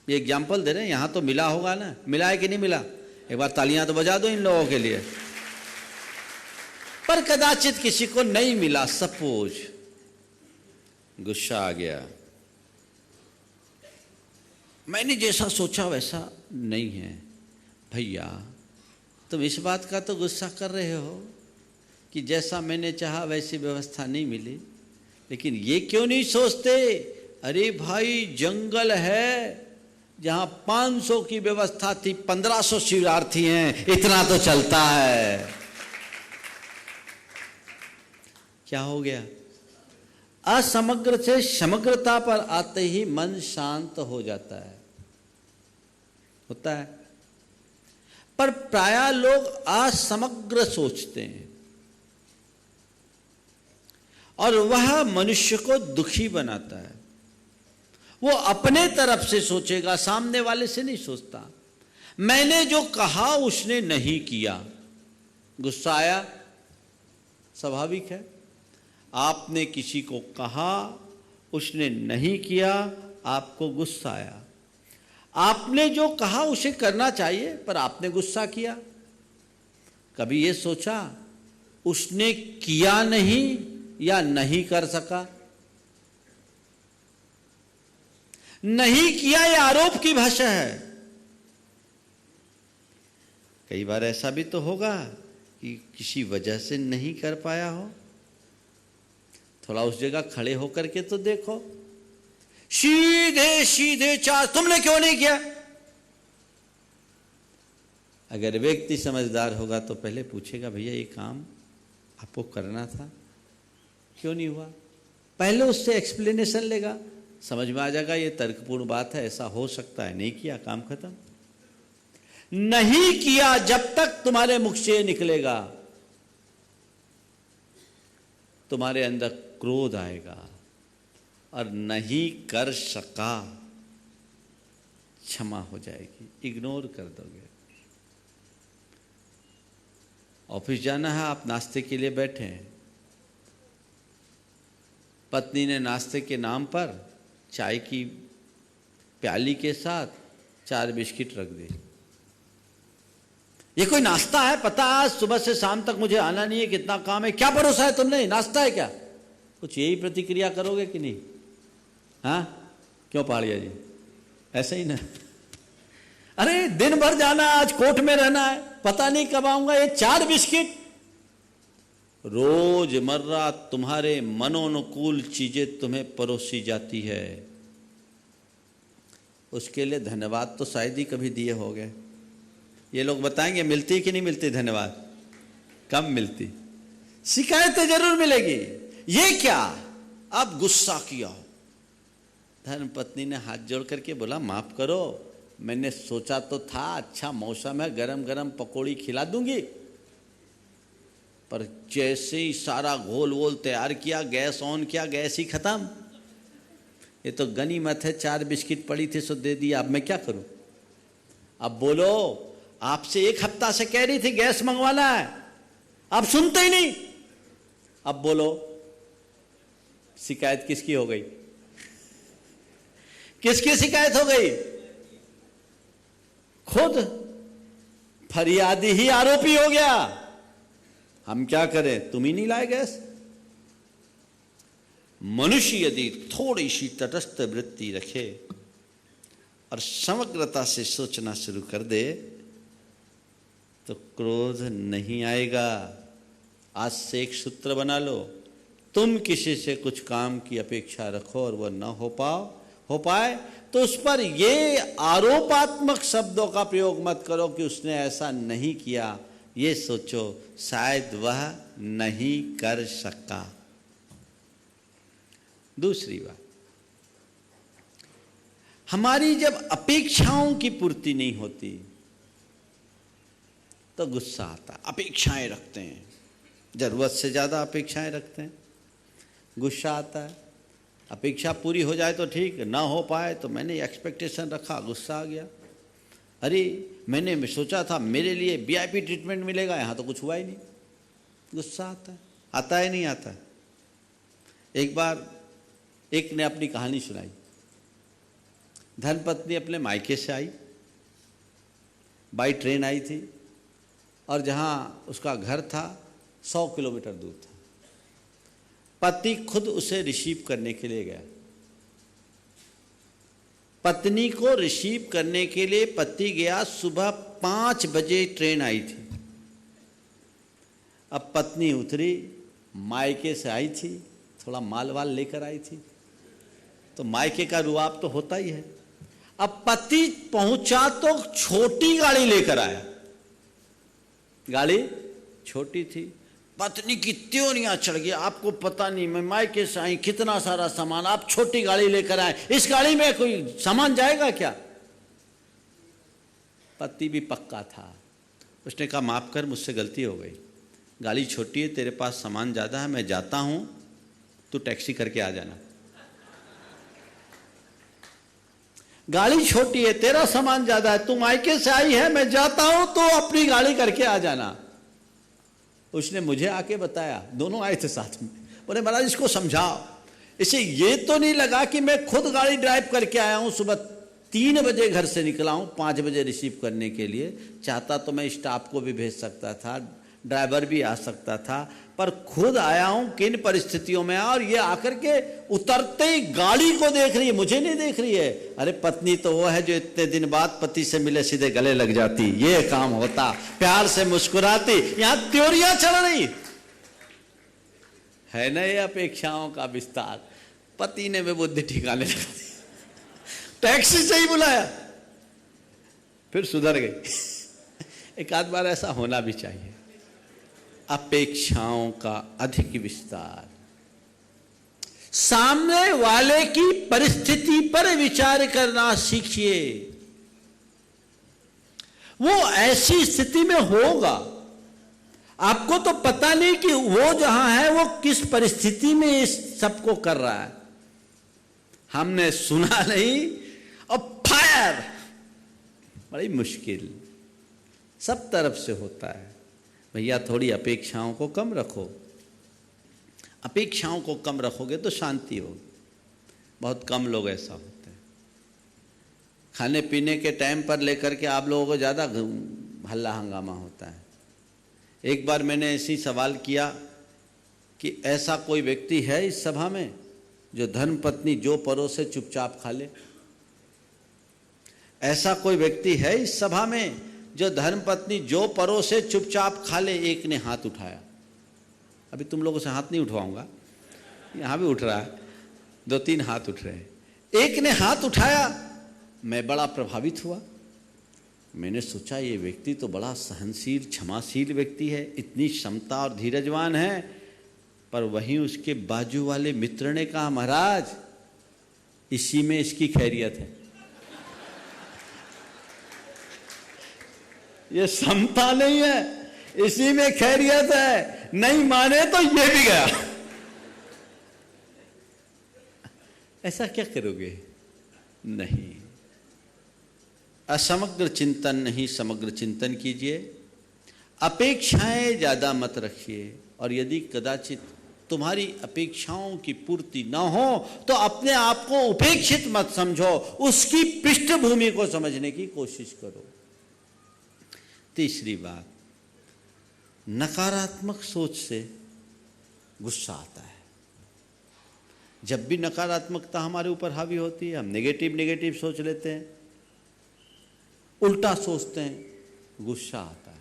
ये एग्जाम्पल दे रहे हैं, यहां तो मिला होगा ना? मिला है कि नहीं मिला? एक बार तालियां तो बजा दो इन लोगों के लिए। पर कदाचित किसी को नहीं मिला, सपोज गुस्सा आ गया, मैंने जैसा सोचा वैसा नहीं है। भैया तुम इस बात का तो गुस्सा कर रहे हो कि जैसा मैंने चाहा वैसी व्यवस्था नहीं मिली, लेकिन ये क्यों नहीं सोचते, अरे भाई जंगल है जहां 500 की व्यवस्था थी, 1500 शिविरार्थी हैं, इतना तो चलता है। क्या हो गया? असमग्र से समग्रता पर आते ही मन शांत हो जाता है, होता है। पर प्रायः लोग असमग्र सोचते हैं और वह मनुष्य को दुखी बनाता है। वो अपने तरफ से सोचेगा, सामने वाले से नहीं सोचता। मैंने जो कहा उसने नहीं किया, गुस्सा आया, स्वाभाविक है। आपने किसी को कहा, उसने नहीं किया, आपको गुस्सा आया। आपने जो कहा उसे करना चाहिए, पर आपने गुस्सा किया। कभी ये सोचा उसने किया नहीं या नहीं कर सका? नहीं किया ये आरोप की भाषा है। कई बार ऐसा भी तो होगा कि किसी वजह से नहीं कर पाया हो, थोड़ा उस जगह खड़े होकर के तो देखो, सीधे सीधे चार, तुमने क्यों नहीं किया? अगर व्यक्ति समझदार होगा तो पहले पूछेगा, भैया ये काम आपको करना था, क्यों नहीं हुआ? पहले उससे एक्सप्लेनेशन लेगा, समझ में आ जाएगा ये तर्कपूर्ण बात है, ऐसा हो सकता है, नहीं किया, काम खत्म। नहीं किया जब तक तुम्हारे मुख से निकलेगा, तुम्हारे अंदर क्रोध आएगा, और नहीं कर सका, क्षमा हो जाएगी, इग्नोर कर दोगे। ऑफिस जाना है, आप नाश्ते के लिए बैठे हैं, पत्नी ने नाश्ते के नाम पर चाय की प्याली के साथ 4 बिस्किट रख दी। ये कोई नाश्ता है? पता है आज सुबह से शाम तक मुझे आना नहीं है, कितना काम है, क्या भरोसा है तुमने, नाश्ता है क्या? कुछ यही प्रतिक्रिया करोगे कि नहीं? हाँ, क्यों पहाड़िया जी, ऐसे ही ना? अरे दिन भर जाना, आज कोर्ट में रहना है, पता नहीं कब आऊंगा, ये 4 बिस्किट। रोजमर्रा तुम्हारे मनोनुकूल चीजें तुम्हें परोसी जाती है, उसके लिए धन्यवाद तो शायद ही कभी दिए होगे। ये लोग बताएंगे मिलती कि नहीं मिलती धन्यवाद? कम मिलती, शिकायतें जरूर मिलेगी। ये क्या, अब गुस्सा किया। धर्म पत्नी ने हाथ जोड़ करके बोला, माफ करो, मैंने सोचा तो था अच्छा मौसम है, गरम गरम पकौड़ी खिला दूंगी, पर जैसे ही सारा घोल वोल तैयार किया, गैस ऑन किया, गैस ही खत्म। ये तो गनीमत है 4 बिस्किट पड़ी थी सो दे दिया, अब मैं क्या करूं? अब बोलो, आपसे 1 हफ्ता से कह रही थी गैस मंगवाना है, आप सुनते ही नहीं। अब बोलो, शिकायत किसकी हो गई? किसकी शिकायत हो गई? खुद फरियादी ही आरोपी हो गया। हम क्या करें, तुम ही नहीं लाए गैस। मनुष्य यदि थोड़ी सी तटस्थ वृत्ति रखे और समग्रता से सोचना शुरू कर दे तो क्रोध नहीं आएगा। आज से एक सूत्र बना लो, तुम किसी से कुछ काम की अपेक्षा रखो और वह न हो पाए तो उस पर ये आरोपात्मक शब्दों का प्रयोग मत करो कि उसने ऐसा नहीं किया, ये सोचो शायद वह नहीं कर सका। दूसरी बात, हमारी जब अपेक्षाओं की पूर्ति नहीं होती तो गुस्सा आता। अपेक्षाएं रखते हैं, जरूरत से ज्यादा अपेक्षाएं रखते हैं, गुस्सा आता है। अपेक्षा पूरी हो जाए तो ठीक, ना हो पाए तो मैंने एक्सपेक्टेशन रखा, गुस्सा आ गया। अरे मैंने सोचा था मेरे लिए वीआईपी ट्रीटमेंट मिलेगा, यहाँ तो कुछ हुआ ही नहीं, गुस्सा आता है। आता है नहीं आता है? एक बार एक ने अपनी कहानी सुनाई। धर्मपत्नी अपने मायके से आई, बाई ट्रेन आई थी, और जहाँ उसका घर था 100 किलोमीटर दूर था। पति खुद उसे रिसीव करने के लिए गया। पत्नी को रिसीव करने के लिए पति गया। सुबह 5 बजे ट्रेन आई थी। अब पत्नी उतरी, मायके से आई थी, थोड़ा माल वाल लेकर आई थी, तो मायके का रुआब तो होता ही है। अब पति पहुंचा तो छोटी गाड़ी लेकर आया। गाड़ी छोटी थी, पत्नी की त्योरियां चढ़ गई। आपको पता नहीं, मैं मायके से आई, कितना सारा सामान, आप छोटी गाड़ी लेकर आए, इस गाड़ी में कोई सामान जाएगा क्या? पति भी पक्का था। उसने कहा माफ कर, मुझसे गलती हो गई, गाड़ी छोटी है, तेरे पास सामान ज़्यादा है, मैं जाता हूं, तू टैक्सी करके आ जाना। गाड़ी छोटी है, तेरा सामान ज़्यादा है, तू मायके से आई है, मैं जाता हूं, तो अपनी गाड़ी करके आ जाना। उसने मुझे आके बताया, दोनों आए थे साथ में, बोले महाराज इसको समझाओ, इसे ये तो नहीं लगा कि मैं खुद गाड़ी ड्राइव करके आया हूं, सुबह 3 बजे घर से निकला हूं 5 बजे रिसीव करने के लिए। चाहता तो मैं स्टाफ को भी भेज सकता था, ड्राइवर भी आ सकता था, पर खुद आया हूं, किन परिस्थितियों में। और ये आकर के उतरते ही गाड़ी को देख रही है, मुझे नहीं देख रही है। अरे पत्नी तो वो है जो इतने दिन बाद पति से मिले सीधे गले लग जाती, ये काम होता, प्यार से मुस्कुराती, यहां त्योरियां चल रही है ना। ये अपेक्षाओं का विस्तार। पति ने भी बुद्धि ठिकाने लगा दी, टैक्सी से ही बुलाया, फिर सुधर गई। एक आध बार ऐसा होना भी चाहिए। अपेक्षाओं का अधिक विस्तार। सामने वाले की परिस्थिति पर विचार करना सीखिए। वो ऐसी स्थिति में होगा, आपको तो पता नहीं कि वो जहां है वो किस परिस्थिति में इस सबको कर रहा है। हमने सुना नहीं और फायर, बड़ी मुश्किल, सब तरफ से होता है। भैया थोड़ी अपेक्षाओं को कम रखो। अपेक्षाओं को कम रखोगे तो शांति होगी। बहुत कम लोग ऐसा होते हैं। खाने पीने के टाइम पर लेकर के आप लोगों को ज़्यादा हल्ला हंगामा होता है। एक बार मैंने ऐसी सवाल किया कि ऐसा कोई व्यक्ति है इस सभा में जो धर्म पत्नी जो परोसे चुपचाप खा ले? ऐसा कोई व्यक्ति है इस सभा में जो धर्मपत्नी जो परोसे चुपचाप खा ले? एक ने हाथ उठाया। अभी तुम लोगों से हाथ नहीं उठवाऊंगा, यहां भी उठ रहा है, 2-3 हाथ उठ रहे हैं। एक ने हाथ उठाया, मैं बड़ा प्रभावित हुआ। मैंने सोचा ये व्यक्ति तो बड़ा सहनशील क्षमाशील व्यक्ति है, इतनी क्षमता और धीरजवान है। पर वहीं उसके बाजू वाले मित्र ने कहा महाराज इसी में इसकी खैरियत है। ये समता नहीं है, इसी में खैरियत है, नहीं माने तो ये भी गया। ऐसा क्या करोगे? नहीं, असमग्र चिंतन नहीं, समग्र चिंतन कीजिए। अपेक्षाएं ज्यादा मत रखिए, और यदि कदाचित तुम्हारी अपेक्षाओं की पूर्ति न हो तो अपने आप को उपेक्षित मत समझो, उसकी पृष्ठभूमि को समझने की कोशिश करो। तीसरी बात, नकारात्मक सोच से गुस्सा आता है। जब भी नकारात्मकता हमारे ऊपर हावी होती है, हम नेगेटिव सोच लेते हैं, उल्टा सोचते हैं, गुस्सा आता है।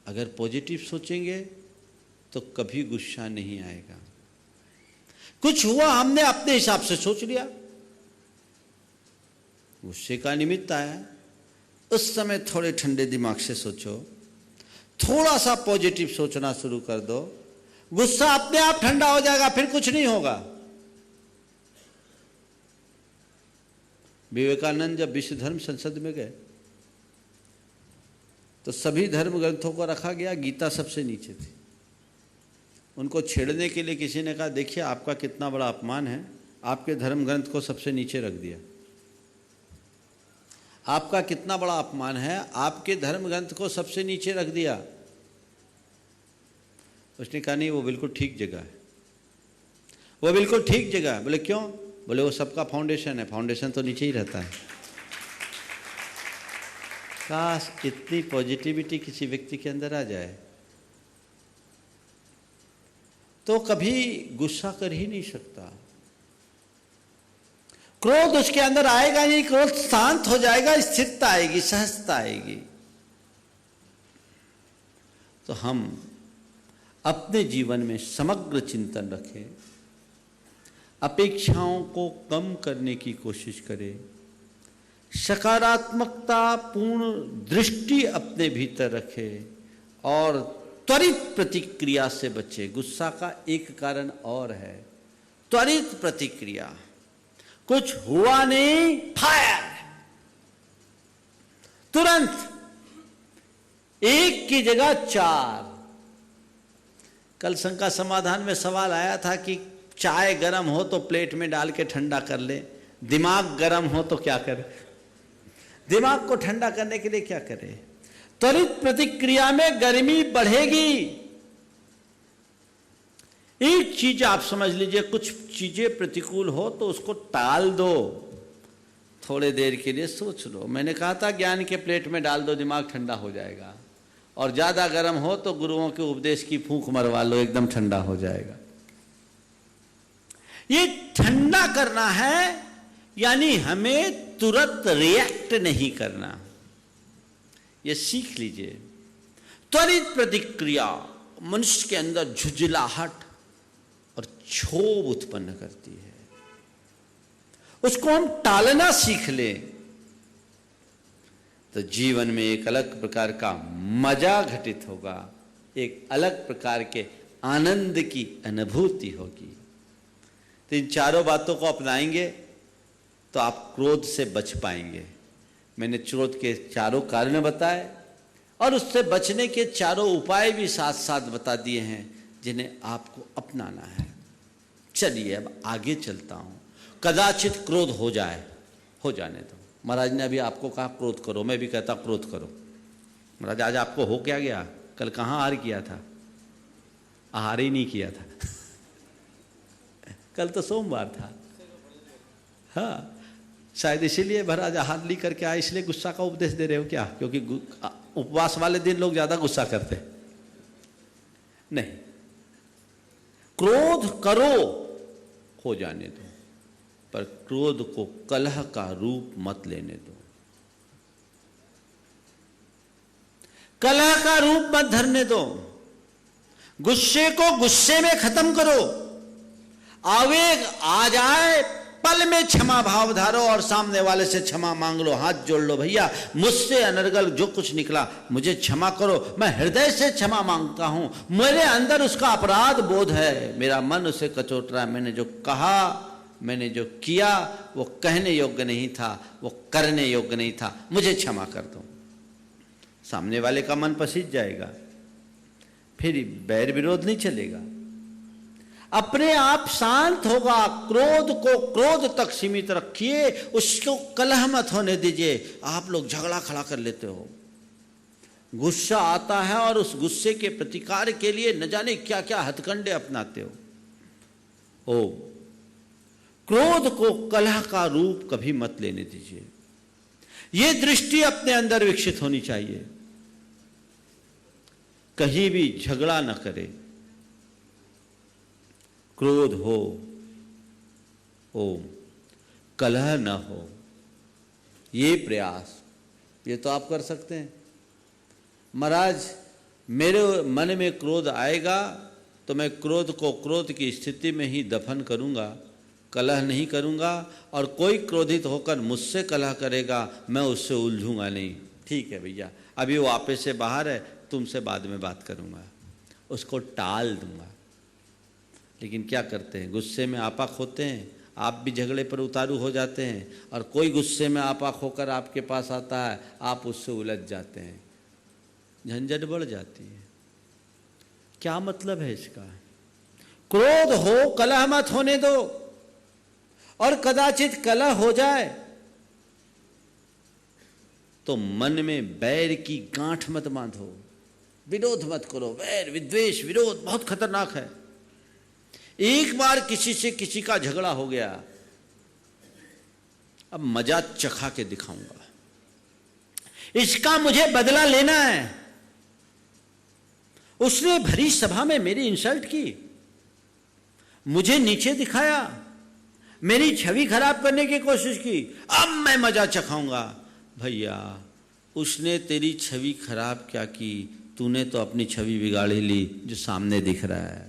अगर पॉजिटिव सोचेंगे तो कभी गुस्सा नहीं आएगा। कुछ हुआ, हमने अपने हिसाब से सोच लिया, गुस्से का निमित्त आया। उस समय थोड़े ठंडे दिमाग से सोचो, थोड़ा सा पॉजिटिव सोचना शुरू कर दो, गुस्सा अपने आप ठंडा हो जाएगा, फिर कुछ नहीं होगा। विवेकानंद जब विश्व धर्म संसद में गए तो सभी धर्म ग्रंथों को रखा गया, गीता सबसे नीचे थी। उनको छेड़ने के लिए किसी ने कहा देखिए आपका कितना बड़ा अपमान है, आपके धर्म ग्रंथ को सबसे नीचे रख दिया। आपका कितना बड़ा अपमान है, आपके धर्म ग्रंथ को सबसे नीचे रख दिया। उसने कहा नहीं, वो बिल्कुल ठीक जगह है, वो बिल्कुल ठीक जगह है। बोले क्यों? बोले वो सबका फाउंडेशन है, फाउंडेशन तो नीचे ही रहता है। काश इतनी पॉजिटिविटी किसी व्यक्ति के अंदर आ जाए तो कभी गुस्सा कर ही नहीं सकता। क्रोध उसके अंदर आएगा नहीं, क्रोध शांत हो जाएगा, स्थिरता आएगी, सहजता आएगी। तो हम अपने जीवन में समग्र चिंतन रखें, अपेक्षाओं को कम करने की कोशिश करें, सकारात्मकता पूर्ण दृष्टि अपने भीतर रखें और त्वरित प्रतिक्रिया से बचे। गुस्सा का एक कारण और है, त्वरित प्रतिक्रिया। कुछ हुआ नहीं, फायर, तुरंत एक की जगह 4। कल का समाधान में सवाल आया था कि चाय गर्म हो तो प्लेट में डाल के ठंडा कर ले, दिमाग गर्म हो तो क्या करे? दिमाग को ठंडा करने के लिए क्या करे? त्वरित प्रतिक्रिया में गर्मी बढ़ेगी। एक चीज आप समझ लीजिए, कुछ चीजें प्रतिकूल हो तो उसको टाल दो, थोड़े देर के लिए सोच लो। मैंने कहा था ज्ञान के प्लेट में डाल दो, दिमाग ठंडा हो जाएगा। और ज्यादा गर्म हो तो गुरुओं के उपदेश की फूंक मरवा लो, एकदम ठंडा हो जाएगा। ये ठंडा करना है, यानी हमें तुरंत रिएक्ट नहीं करना, ये सीख लीजिए। त्वरित प्रतिक्रिया मनुष्य के अंदर झुंझलाहट और क्षोभ उत्पन्न करती है। उसको हम टालना सीख लें तो जीवन में एक अलग प्रकार का मजा घटित होगा, एक अलग प्रकार के आनंद की अनुभूति होगी। तो इन चारों बातों को अपनाएंगे तो आप क्रोध से बच पाएंगे। मैंने क्रोध के चारों कारण बताए और उससे बचने के चारों उपाय भी साथ साथ बता दिए हैं, जिन्हें आपको अपनाना है। चलिए अब आगे चलता हूं। कदाचित क्रोध हो जाए, हो जाने दो। महाराज ने अभी आपको कहा क्रोध करो, मैं भी कहता क्रोध करो। महाराज आज आपको हो क्या गया? कल कहाँ आहार किया था? आहार ही नहीं किया था। कल तो सोमवार था। हाँ, शायद इसीलिए महाराज आहार ली करके आए, इसलिए गुस्सा का उपदेश दे रहे हो क्या? क्योंकि उपवास वाले दिन लोग ज्यादा गुस्सा करते नहीं। क्रोध करो, हो जाने दो, पर क्रोध को कलह का रूप मत लेने दो, कलह का रूप मत धरने दो। गुस्से को गुस्से में खत्म करो। आवेग आ जाए, पल में क्षमा भाव धारो और सामने वाले से क्षमा मांग लो, हाथ जोड़ लो, भैया मुझसे अनर्गल जो कुछ निकला मुझे क्षमा करो, मैं हृदय से क्षमा मांगता हूं, मेरे अंदर उसका अपराध बोध है, मेरा मन उसे कचोट रहा है, मैंने जो कहा, मैंने जो किया वो कहने योग्य नहीं था, वो करने योग्य नहीं था, मुझे क्षमा कर दो। सामने वाले का मन पसीज जाएगा, फिर बैर विरोध नहीं चलेगा, अपने आप शांत होगा। क्रोध को क्रोध तक सीमित रखिए, उसको कलह मत होने दीजिए। आप लोग झगड़ा खड़ा कर लेते हो, गुस्सा आता है और उस गुस्से के प्रतिकार के लिए न जाने क्या क्या हथकंडे अपनाते हो। ओ, क्रोध को कलह का रूप कभी मत लेने दीजिए। यह दृष्टि अपने अंदर विकसित होनी चाहिए। कहीं भी झगड़ा न करे, क्रोध हो, ओम, कलह न हो, ये प्रयास, ये तो आप कर सकते हैं। महाराज मेरे मन में क्रोध आएगा तो मैं क्रोध को क्रोध की स्थिति में ही दफन करूंगा, कलह नहीं करूंगा, और कोई क्रोधित होकर मुझसे कलह करेगा मैं उससे उलझूंगा नहीं। ठीक है भैया, अभी वो आपे से बाहर है, तुमसे बाद में बात करूंगा, उसको टाल दूंगा। लेकिन क्या करते हैं, गुस्से में आपाक होते हैं, आप भी झगड़े पर उतारू हो जाते हैं, और कोई गुस्से में आपाक होकर आपके पास आता है, आप उससे उलझ जाते हैं, झंझट बढ़ जाती है। क्या मतलब है इसका? क्रोध हो, कलह मत होने दो, और कदाचित कलह हो जाए तो मन में बैर की गांठ मत बांधो, विरोध मत करो। बैर, विद्वेष, विरोध बहुत खतरनाक है। एक बार किसी से किसी का झगड़ा हो गया, अब मजा चखा के दिखाऊंगा, इसका मुझे बदला लेना है। उसने भरी सभा में मेरी इंसल्ट की, मुझे नीचे दिखाया, मेरी छवि खराब करने की कोशिश की, अब मैं मजा चखाऊंगा। भैया, उसने तेरी छवि खराब क्या की, तूने तो अपनी छवि बिगाड़ ही ली जो सामने दिख रहा है।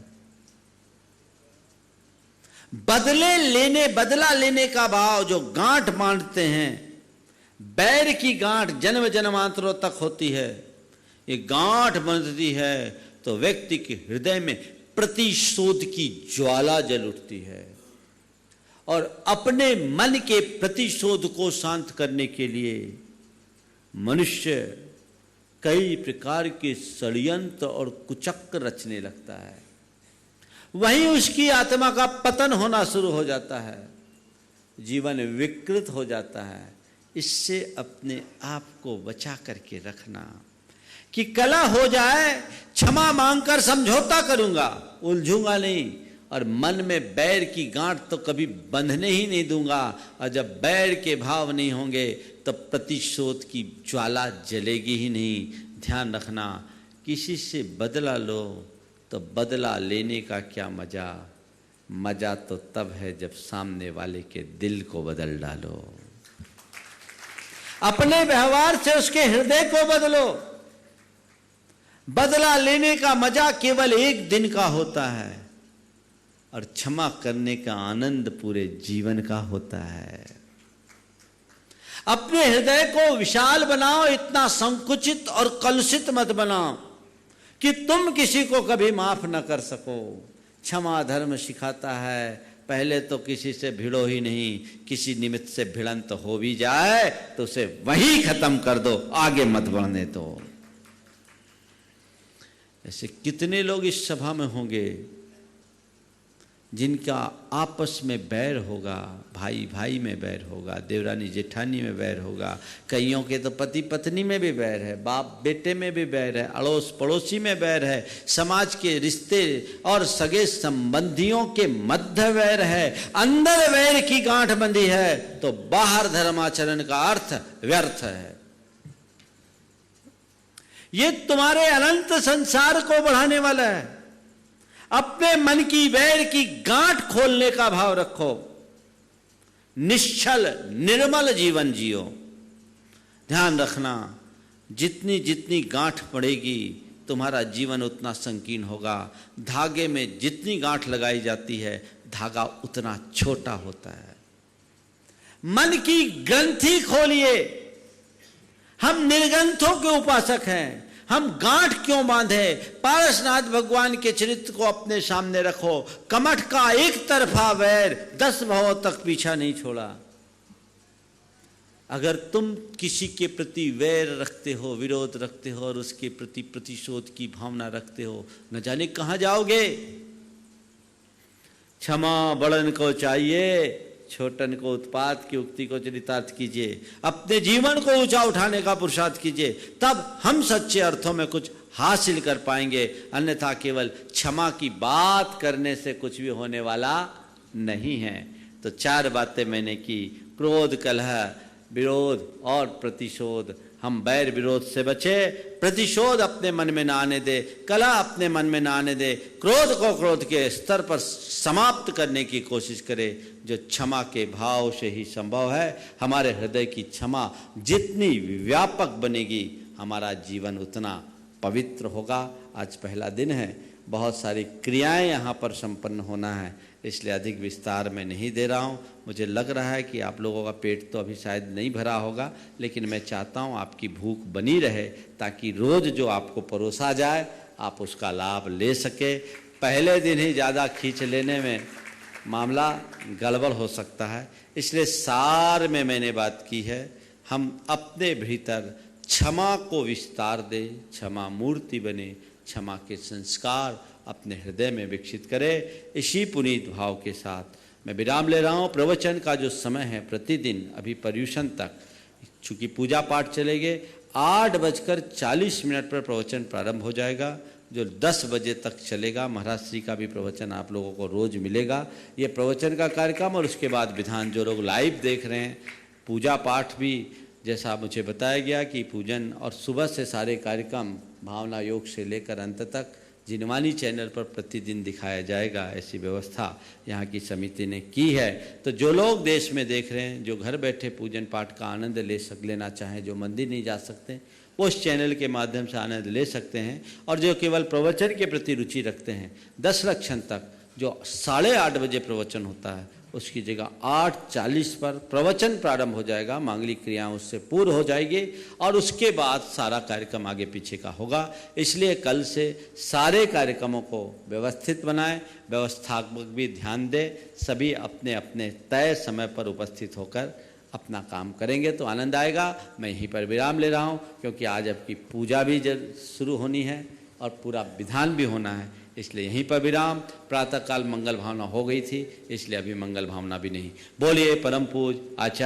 बदला लेने का भाव जो गांठ बांधते हैं, बैर की गांठ जन्म जन्मांतरों तक होती है, ये गांठ बंधती है तो व्यक्ति के हृदय में प्रतिशोध की ज्वाला जल उठती है। और अपने मन के प्रतिशोध को शांत करने के लिए मनुष्य कई प्रकार के षड्यंत्र और कुचक्र रचने लगता है। वहीं उसकी आत्मा का पतन होना शुरू हो जाता है, जीवन विकृत हो जाता है। इससे अपने आप को बचा करके रखना कि कला हो जाए, क्षमा मांगकर समझौता करूंगा, उलझूंगा नहीं, और मन में बैर की गांठ तो कभी बंधने ही नहीं दूंगा। और जब बैर के भाव नहीं होंगे तो प्रतिशोध की ज्वाला जलेगी ही नहीं। ध्यान रखना, किसी से बदला लो तो बदला लेने का क्या मजा, मजा तो तब है जब सामने वाले के दिल को बदल डालो। अपने व्यवहार से उसके हृदय को बदलो। बदला लेने का मजा केवल एक दिन का होता है और क्षमा करने का आनंद पूरे जीवन का होता है। अपने हृदय को विशाल बनाओ, इतना संकुचित और कलुषित मत बनाओ कि तुम किसी को कभी माफ न कर सको। क्षमा धर्म सिखाता है, पहले तो किसी से भिड़ो ही नहीं, किसी निमित्त से भिड़ंत हो भी जाए तो उसे वहीं खत्म कर दो, आगे मत बढ़ने दो। ऐसे कितने लोग इस सभा में होंगे जिनका आपस में बैर होगा, भाई भाई में बैर होगा, देवरानी जेठानी में बैर होगा, कईयों के तो पति पत्नी में भी बैर है, बाप बेटे में भी बैर है, अड़ोस पड़ोसी में बैर है, समाज के रिश्ते और सगे संबंधियों के मध्य बैर है। अंदर बैर की गांठ बंधी है तो बाहर धर्माचरण का अर्थ व्यर्थ है। ये तुम्हारे अनंत संसार को बढ़ाने वाला है। अपने मन की बैर की गांठ खोलने का भाव रखो, निश्चल निर्मल जीवन जियो। ध्यान रखना, जितनी जितनी गांठ पड़ेगी तुम्हारा जीवन उतना संकीर्ण होगा। धागे में जितनी गांठ लगाई जाती है धागा उतना छोटा होता है। मन की ग्रंथि खोलिए। हम निर्ग्रंथों के उपासक हैं, हम गांठ क्यों बांधे? पारसनाथ भगवान के चरित्र को अपने सामने रखो। कमठ का एक तरफा वैर 10 भावों तक पीछा नहीं छोड़ा। अगर तुम किसी के प्रति वैर रखते हो, विरोध रखते हो और उसके प्रति प्रतिशोध की भावना रखते हो, न जाने कहां जाओगे। क्षमा बड़न को चाहिए, छोटन को उत्पात की उक्ति को चरितार्थ कीजिए। अपने जीवन को ऊंचा उठाने का पुरुषार्थ कीजिए, तब हम सच्चे अर्थों में कुछ हासिल कर पाएंगे। अन्यथा केवल क्षमा की बात करने से कुछ भी होने वाला नहीं है। तो 4 बातें मैंने की, क्रोध, कलह, विरोध और प्रतिशोध। हम बैर विरोध से बचे, प्रतिशोध अपने मन में ना आने दे, कलह अपने मन में ना आने दे, क्रोध को क्रोध के स्तर पर समाप्त करने की कोशिश करें, जो क्षमा के भाव से ही संभव है। हमारे हृदय की क्षमा जितनी व्यापक बनेगी, हमारा जीवन उतना पवित्र होगा। आज पहला दिन है, बहुत सारी क्रियाएं यहाँ पर संपन्न होना है, इसलिए अधिक विस्तार में नहीं दे रहा हूँ। मुझे लग रहा है कि आप लोगों का पेट तो अभी शायद नहीं भरा होगा, लेकिन मैं चाहता हूँ आपकी भूख बनी रहे, ताकि रोज़ जो आपको परोसा जाए आप उसका लाभ ले सके। पहले दिन ही ज़्यादा खींच लेने में मामला गड़बड़ हो सकता है, इसलिए सार में मैंने बात की है। हम अपने भीतर क्षमा को विस्तार दें, क्षमा मूर्ति बने, क्षमा के संस्कार अपने हृदय में विकसित करें। इसी पुनीत भाव के साथ मैं विराम ले रहा हूँ। प्रवचन का जो समय है प्रतिदिन अभी पर्यूषण तक, चूँकि पूजा पाठ चलेंगे, 8:40 पर प्रवचन प्रारंभ हो जाएगा, जो 10 बजे तक चलेगा। महाराज श्री का भी प्रवचन आप लोगों को रोज मिलेगा। ये प्रवचन का कार्यक्रम और उसके बाद विधान, जो लोग लाइव देख रहे हैं, पूजा पाठ भी जैसा मुझे बताया गया कि पूजन और सुबह से सारे कार्यक्रम भावना योग से लेकर अंत तक जिनवानी चैनल पर प्रतिदिन दिखाया जाएगा, ऐसी व्यवस्था यहाँ की समिति ने की है। तो जो लोग देश में देख रहे हैं, जो घर बैठे पूजन पाठ का आनंद लेना चाहें, जो मंदिर नहीं जा सकते, वो उस चैनल के माध्यम से आनंद ले सकते हैं। और जो केवल प्रवचन के प्रति रुचि रखते हैं, 10 लक्षण तक जो 8:30 बजे प्रवचन होता है, उसकी जगह 8:40 पर प्रवचन प्रारंभ हो जाएगा, मांगलिक क्रियाएं उससे पूर्ण हो जाएगी और उसके बाद सारा कार्यक्रम आगे पीछे का होगा। इसलिए कल से सारे कार्यक्रमों को व्यवस्थित बनाएं, व्यवस्थात्मक भी ध्यान दें, सभी अपने अपने तय समय पर उपस्थित होकर अपना काम करेंगे तो आनंद आएगा। मैं यहीं पर विराम ले रहा हूँ, क्योंकि आज आपकी पूजा भी शुरू होनी है और पूरा विधान भी होना है, इसलिए यहीं पर विराम। प्रातःकाल मंगल भावना हो गई थी, इसलिए अभी मंगल भावना भी नहीं। बोलिए परम पूज आचार्य